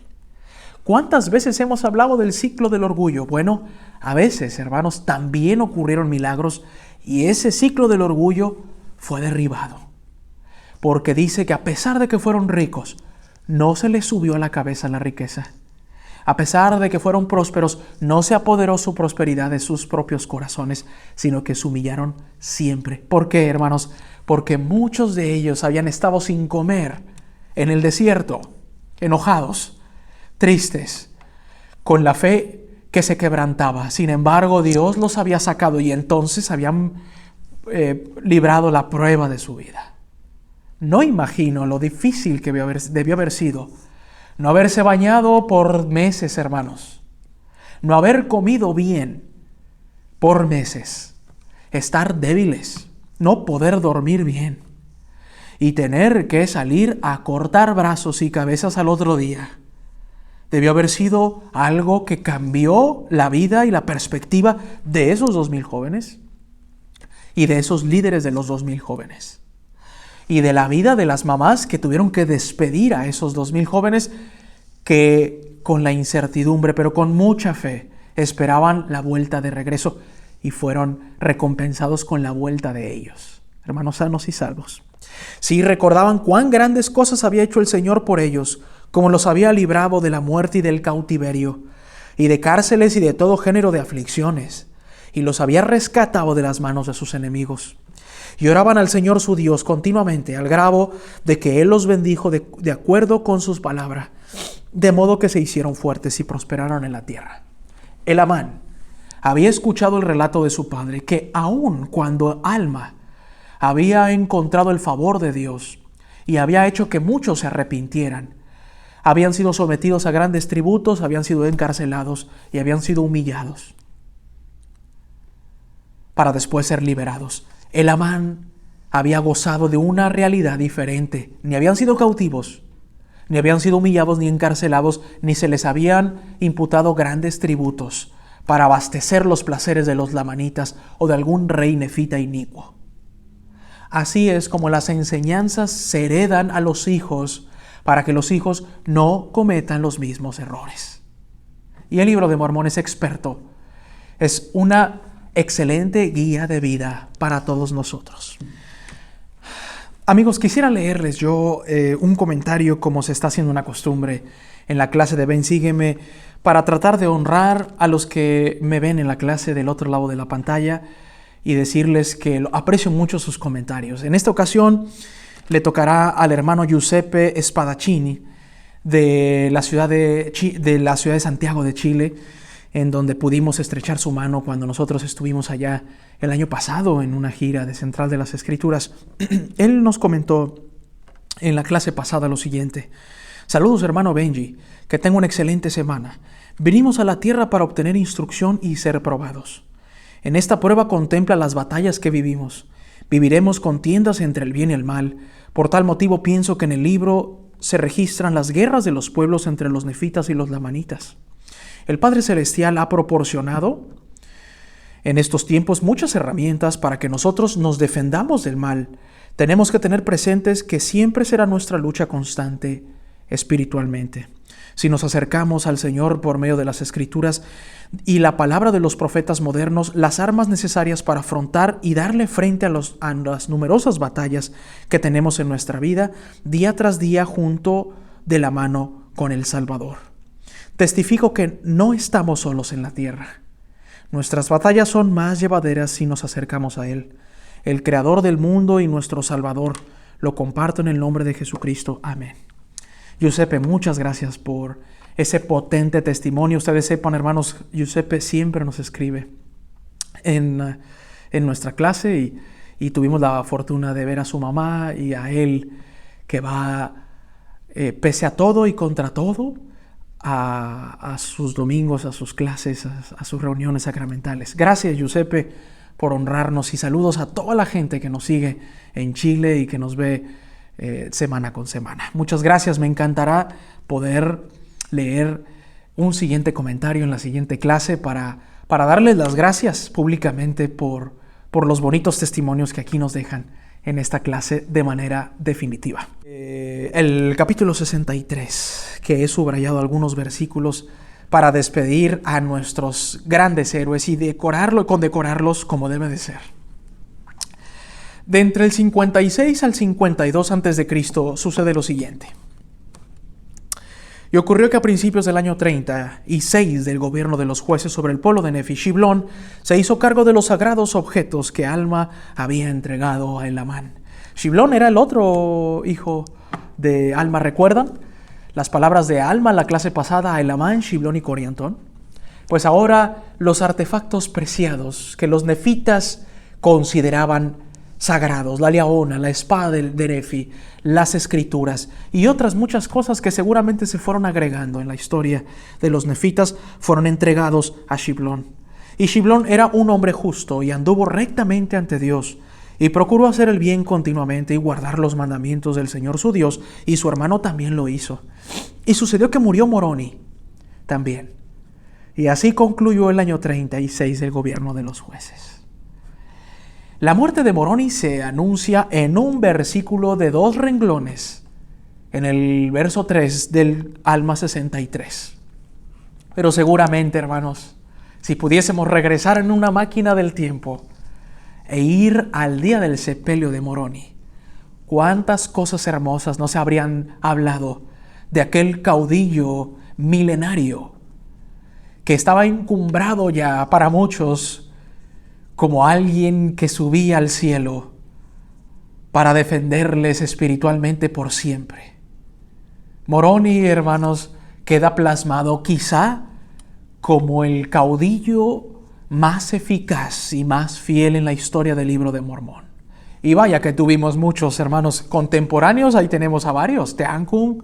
¿Cuántas veces hemos hablado del ciclo del orgullo? Bueno, a veces, hermanos, también ocurrieron milagros y ese ciclo del orgullo fue derribado. Porque dice que a pesar de que fueron ricos, no se les subió a la cabeza la riqueza. A pesar de que fueron prósperos, no se apoderó su prosperidad de sus propios corazones, sino que se humillaron siempre. ¿Por qué, hermanos? Porque muchos de ellos habían estado sin comer en el desierto, enojados, tristes, con la fe que se quebrantaba. Sin embargo, Dios los había sacado y entonces habían librado la prueba de su vida. No imagino lo difícil que debió haber sido no haberse bañado por meses, hermanos. No haber comido bien por meses. Estar débiles. No poder dormir bien. Y tener que salir a cortar brazos y cabezas al otro día. Debió haber sido algo que cambió la vida y la perspectiva de esos 2,000 jóvenes. Y de esos líderes de los 2,000 jóvenes. Y de la vida de las mamás que tuvieron que despedir a esos 2,000 jóvenes que con la incertidumbre, pero con mucha fe, esperaban la vuelta de regreso y fueron recompensados con la vuelta de ellos. Hermanos sanos y salvos. Sí, recordaban cuán grandes cosas había hecho el Señor por ellos, como los había librado de la muerte y del cautiverio, y de cárceles y de todo género de aflicciones, y los había rescatado de las manos de sus enemigos. Y oraban al Señor su Dios continuamente, al grado de que Él los bendijo de acuerdo con sus palabras, de modo que se hicieron fuertes y prosperaron en la tierra. Elamán había escuchado el relato de su padre, que aun cuando Alma había encontrado el favor de Dios y había hecho que muchos se arrepintieran, habían sido sometidos a grandes tributos, habían sido encarcelados y habían sido humillados para después ser liberados. Elamán había gozado de una realidad diferente. Ni habían sido cautivos, ni habían sido humillados, ni encarcelados, ni se les habían imputado grandes tributos para abastecer los placeres de los lamanitas o de algún rey nefita inicuo. Así es como las enseñanzas se heredan a los hijos para que los hijos no cometan los mismos errores. Y el Libro de Mormón es experto. Es una excelente guía de vida para todos nosotros. Amigos, quisiera leerles yo un comentario, como se está haciendo una costumbre en la clase de Ven, Sígueme, para tratar de honrar a los que me ven en la clase del otro lado de la pantalla y decirles que aprecio mucho sus comentarios. En esta ocasión le tocará al hermano Giuseppe Spadaccini de la ciudad de Santiago de Chile, en donde pudimos estrechar su mano cuando nosotros estuvimos allá el año pasado en una gira de Central de las Escrituras. Él nos comentó en la clase pasada lo siguiente: saludos hermano Benji, que tenga una excelente semana. Venimos a la tierra para obtener instrucción y ser probados. En esta prueba contempla las batallas que vivimos. Viviremos contiendas entre el bien y el mal. Por tal motivo pienso que en el libro se registran las guerras de los pueblos entre los nefitas y los lamanitas. El Padre Celestial ha proporcionado en estos tiempos muchas herramientas para que nosotros nos defendamos del mal. Tenemos que tener presentes que siempre será nuestra lucha constante espiritualmente. Si nos acercamos al Señor por medio de las Escrituras y la palabra de los profetas modernos, las armas necesarias para afrontar y darle frente a las numerosas batallas que tenemos en nuestra vida, día tras día junto de la mano con el Salvador. Testifico que no estamos solos en la tierra. Nuestras batallas son más llevaderas si nos acercamos a Él, el Creador del mundo y nuestro Salvador. Lo comparto en el nombre de Jesucristo. Amén. Giuseppe, muchas gracias por ese potente testimonio. Ustedes sepan, hermanos, Giuseppe siempre nos escribe en nuestra clase y tuvimos la fortuna de ver a su mamá y a él que va, pese a todo y contra todo, a sus domingos, a sus clases, a sus reuniones sacramentales. Gracias, Giuseppe, por honrarnos, y saludos a toda la gente que nos sigue en Chile y que nos ve semana con semana. Muchas gracias. Me encantará poder leer un siguiente comentario en la siguiente clase para darles las gracias públicamente por los bonitos testimonios que aquí nos dejan en esta clase de manera definitiva. El capítulo 63, que he subrayado algunos versículos para despedir a nuestros grandes héroes y condecorarlos como debe de ser. De entre el 56 al 52 a.C. sucede lo siguiente. Y ocurrió que a principios del año 36 del gobierno de los jueces sobre el pueblo de Nefi, Shiblón se hizo cargo de los sagrados objetos que Alma había entregado a Elamán. Shiblón era el otro hijo de Alma, ¿recuerdan? Las palabras de Alma en la clase pasada a Elamán, Shiblón y Coriantón. Pues ahora los artefactos preciados que los nefitas consideraban sagrados, la leona, la espada de Nefi, las escrituras y otras muchas cosas que seguramente se fueron agregando en la historia de los nefitas, fueron entregados a Shiblón. Y Shiblón era un hombre justo y anduvo rectamente ante Dios y procuró hacer el bien continuamente y guardar los mandamientos del Señor su Dios, y su hermano también lo hizo. Y sucedió que murió Moroni también. Y así concluyó el año 36 del gobierno de los jueces. La muerte de Moroni se anuncia en un versículo de 2 renglones, en el verso 3 del Alma 63. Pero seguramente, hermanos, si pudiésemos regresar en una máquina del tiempo e ir al día del sepelio de Moroni, cuántas cosas hermosas no se habrían hablado de aquel caudillo milenario que estaba encumbrado ya para muchos como alguien que subía al cielo para defenderles espiritualmente por siempre. Moroni, hermanos, queda plasmado quizá como el caudillo más eficaz y más fiel en la historia del libro de Mormón. Y vaya que tuvimos muchos hermanos contemporáneos, ahí tenemos a varios: Teancum,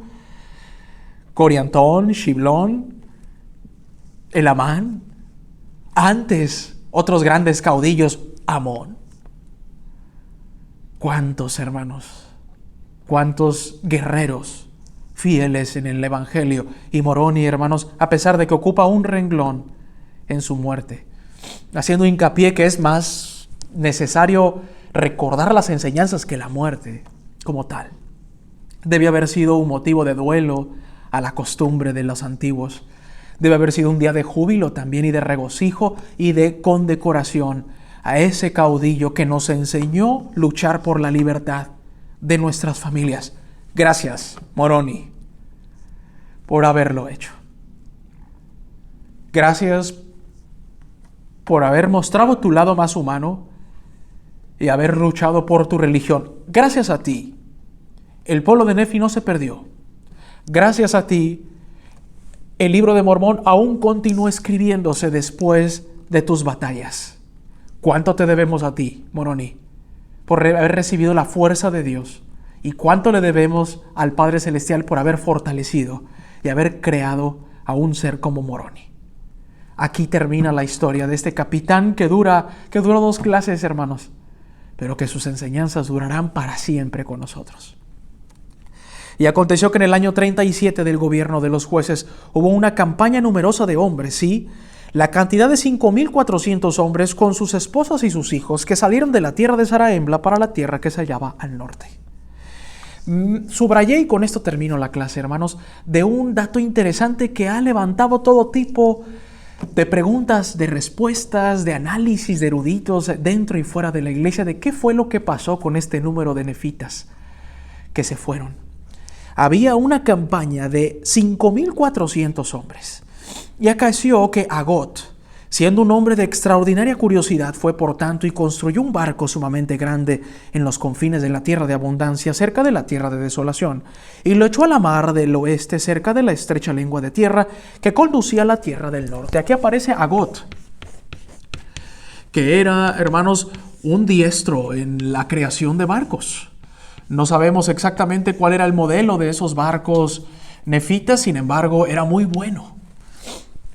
Coriantón, Shiblón, Elamán. Antes, otros grandes caudillos, Amón. ¿Cuántos hermanos? ¿Cuántos guerreros fieles en el Evangelio? Y Moroni, hermanos, a pesar de que ocupa un renglón en su muerte, haciendo hincapié que es más necesario recordar las enseñanzas que la muerte como tal. Debe haber sido un motivo de duelo a la costumbre de los antiguos. Debe haber sido un día de júbilo también y de regocijo y de condecoración a ese caudillo que nos enseñó luchar por la libertad de nuestras familias. Gracias, Moroni, por haberlo hecho. Gracias por haber mostrado tu lado más humano y haber luchado por tu religión. Gracias a ti, el pueblo de Nefi no se perdió. Gracias a ti, el libro de Mormón aún continúa escribiéndose después de tus batallas. ¿Cuánto te debemos a ti, Moroni, por haber recibido la fuerza de Dios? ¿Y cuánto le debemos al Padre Celestial por haber fortalecido y haber creado a un ser como Moroni? Aquí termina la historia de este capitán que duró 2 clases, hermanos, pero que sus enseñanzas durarán para siempre con nosotros. Y aconteció que en el año 37 del gobierno de los jueces hubo una campaña numerosa de hombres, sí, la cantidad de 5,400 hombres con sus esposas y sus hijos que salieron de la tierra de Zarahemla para la tierra que se hallaba al norte. Subrayé, y con esto termino la clase, hermanos, de un dato interesante que ha levantado todo tipo de preguntas, de respuestas, de análisis de eruditos dentro y fuera de la iglesia, de qué fue lo que pasó con este número de nefitas que se fueron. Había una campaña de 5,400 hombres. Y acaeció que Agot, siendo un hombre de extraordinaria curiosidad, fue por tanto y construyó un barco sumamente grande en los confines de la tierra de abundancia, cerca de la tierra de desolación, y lo echó a la mar del oeste, cerca de la estrecha lengua de tierra que conducía a la tierra del norte. Aquí aparece Agot, que era, hermanos, un diestro en la creación de barcos. No sabemos exactamente cuál era el modelo de esos barcos nefitas, sin embargo, era muy bueno.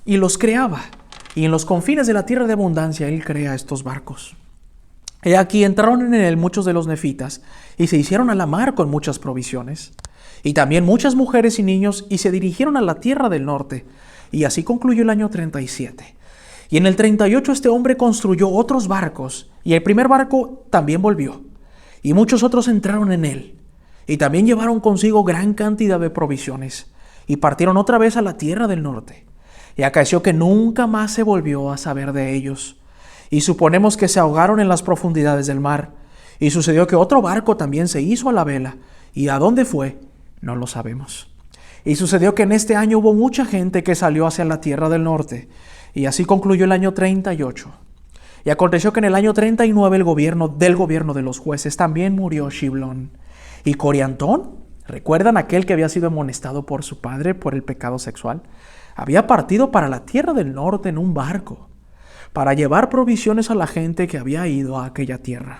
Y los creaba. Y en los confines de la tierra de abundancia, él crea estos barcos. He aquí entraron en él muchos de los nefitas, y se hicieron a la mar con muchas provisiones. Y también muchas mujeres y niños, y se dirigieron a la tierra del norte. Y así concluyó el año 37. Y en el 38 este hombre construyó otros barcos, y el primer barco también volvió, y muchos otros entraron en él, y también llevaron consigo gran cantidad de provisiones, y partieron otra vez a la tierra del norte. Y acaeció que nunca más se volvió a saber de ellos, y suponemos que se ahogaron en las profundidades del mar. Y sucedió que otro barco también se hizo a la vela, y a dónde fue, no lo sabemos. Y sucedió que en este año hubo mucha gente que salió hacia la tierra del norte, y así concluyó el año 38. Y aconteció que en el año 39 del gobierno de los jueces también murió Shiblón. Y Coriantón, ¿recuerdan aquel que había sido amonestado por su padre por el pecado sexual? Había partido para la tierra del norte en un barco, para llevar provisiones a la gente que había ido a aquella tierra.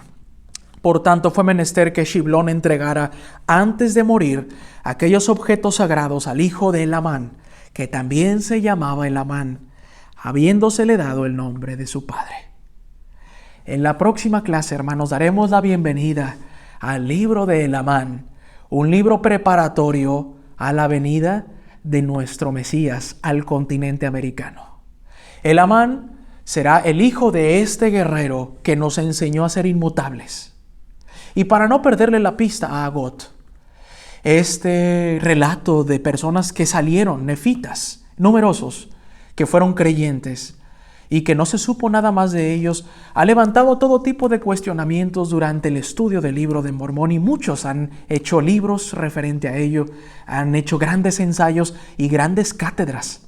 Por tanto, fue menester que Shiblón entregara antes de morir aquellos objetos sagrados al hijo de Elamán, que también se llamaba Elamán, habiéndosele dado el nombre de su padre. En la próxima clase, hermanos, daremos la bienvenida al libro de Elamán, un libro preparatorio a la venida de nuestro Mesías al continente americano. Elamán será el hijo de este guerrero que nos enseñó a ser inmutables. Y para no perderle la pista a Agot, este relato de personas que salieron, nefitas, numerosos, que fueron creyentes y que no se supo nada más de ellos, ha levantado todo tipo de cuestionamientos durante el estudio del libro de Mormón, y muchos han hecho libros referente a ello, han hecho grandes ensayos y grandes cátedras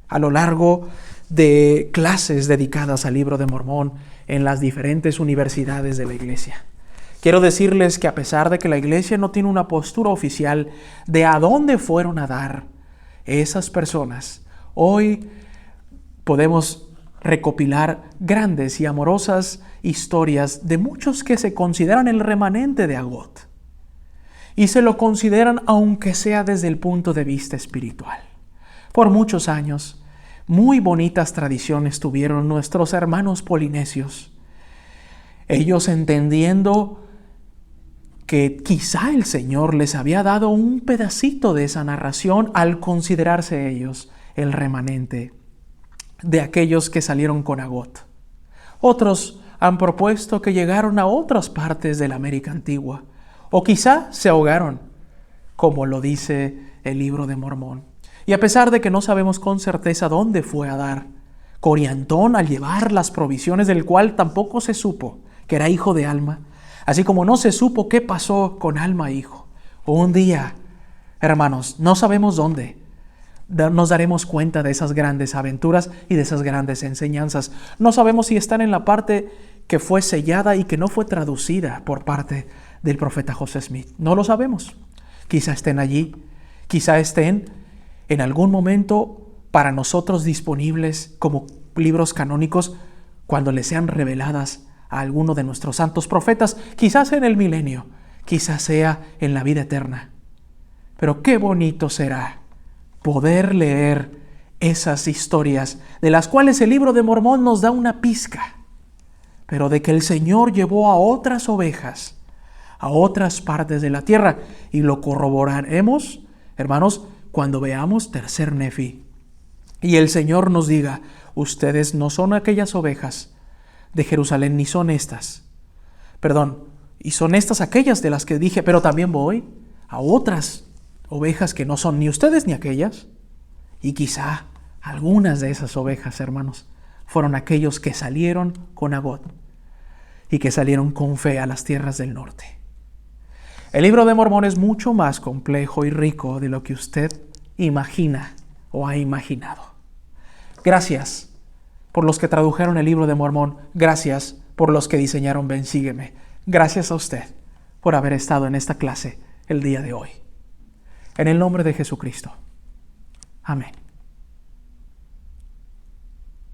a lo largo de clases dedicadas al libro de Mormón en las diferentes universidades de la iglesia. Quiero decirles que a pesar de que la iglesia no tiene una postura oficial de a dónde fueron a dar esas personas, hoy podemos recopilar grandes y amorosas historias de muchos que se consideran el remanente de Agot. Y se lo consideran aunque sea desde el punto de vista espiritual. Por muchos años, muy bonitas tradiciones tuvieron nuestros hermanos polinesios. Ellos entendiendo que quizá el Señor les había dado un pedacito de esa narración al considerarse ellos el remanente de aquellos que salieron con Agot. Otros han propuesto que llegaron a otras partes de la América Antigua, o quizá se ahogaron, como lo dice el libro de Mormón. Y a pesar de que no sabemos con certeza dónde fue a dar Coriantón al llevar las provisiones, del cual tampoco se supo que era hijo de Alma, así como no se supo qué pasó con Alma hijo. Un día, hermanos, no sabemos dónde, nos daremos cuenta de esas grandes aventuras y de esas grandes enseñanzas. No sabemos si están en la parte que fue sellada y que no fue traducida por parte del profeta José Smith. No lo sabemos. Quizá estén allí, quizá estén en algún momento para nosotros disponibles como libros canónicos cuando les sean reveladas a alguno de nuestros santos profetas, quizás en el milenio, quizás sea en la vida eterna. Pero qué bonito será poder leer esas historias de las cuales el libro de Mormón nos da una pizca, pero de que el Señor llevó a otras ovejas a otras partes de la tierra, y lo corroboraremos, hermanos, cuando veamos tercer Nefi y el Señor nos diga: ustedes no son aquellas ovejas de Jerusalén, ni son estas, y son estas aquellas de las que dije, pero también voy a otras ovejas que no son ni ustedes ni aquellas. Y quizá algunas de esas ovejas, hermanos, fueron aquellos que salieron con Agot y que salieron con fe a las tierras del norte. El libro de Mormón es mucho más complejo y rico de lo que usted imagina o ha imaginado. Gracias por los que tradujeron el libro de Mormón. Gracias por los que diseñaron Ven, Sígueme. Gracias a usted por haber estado en esta clase el día de hoy. En el nombre de Jesucristo. Amén.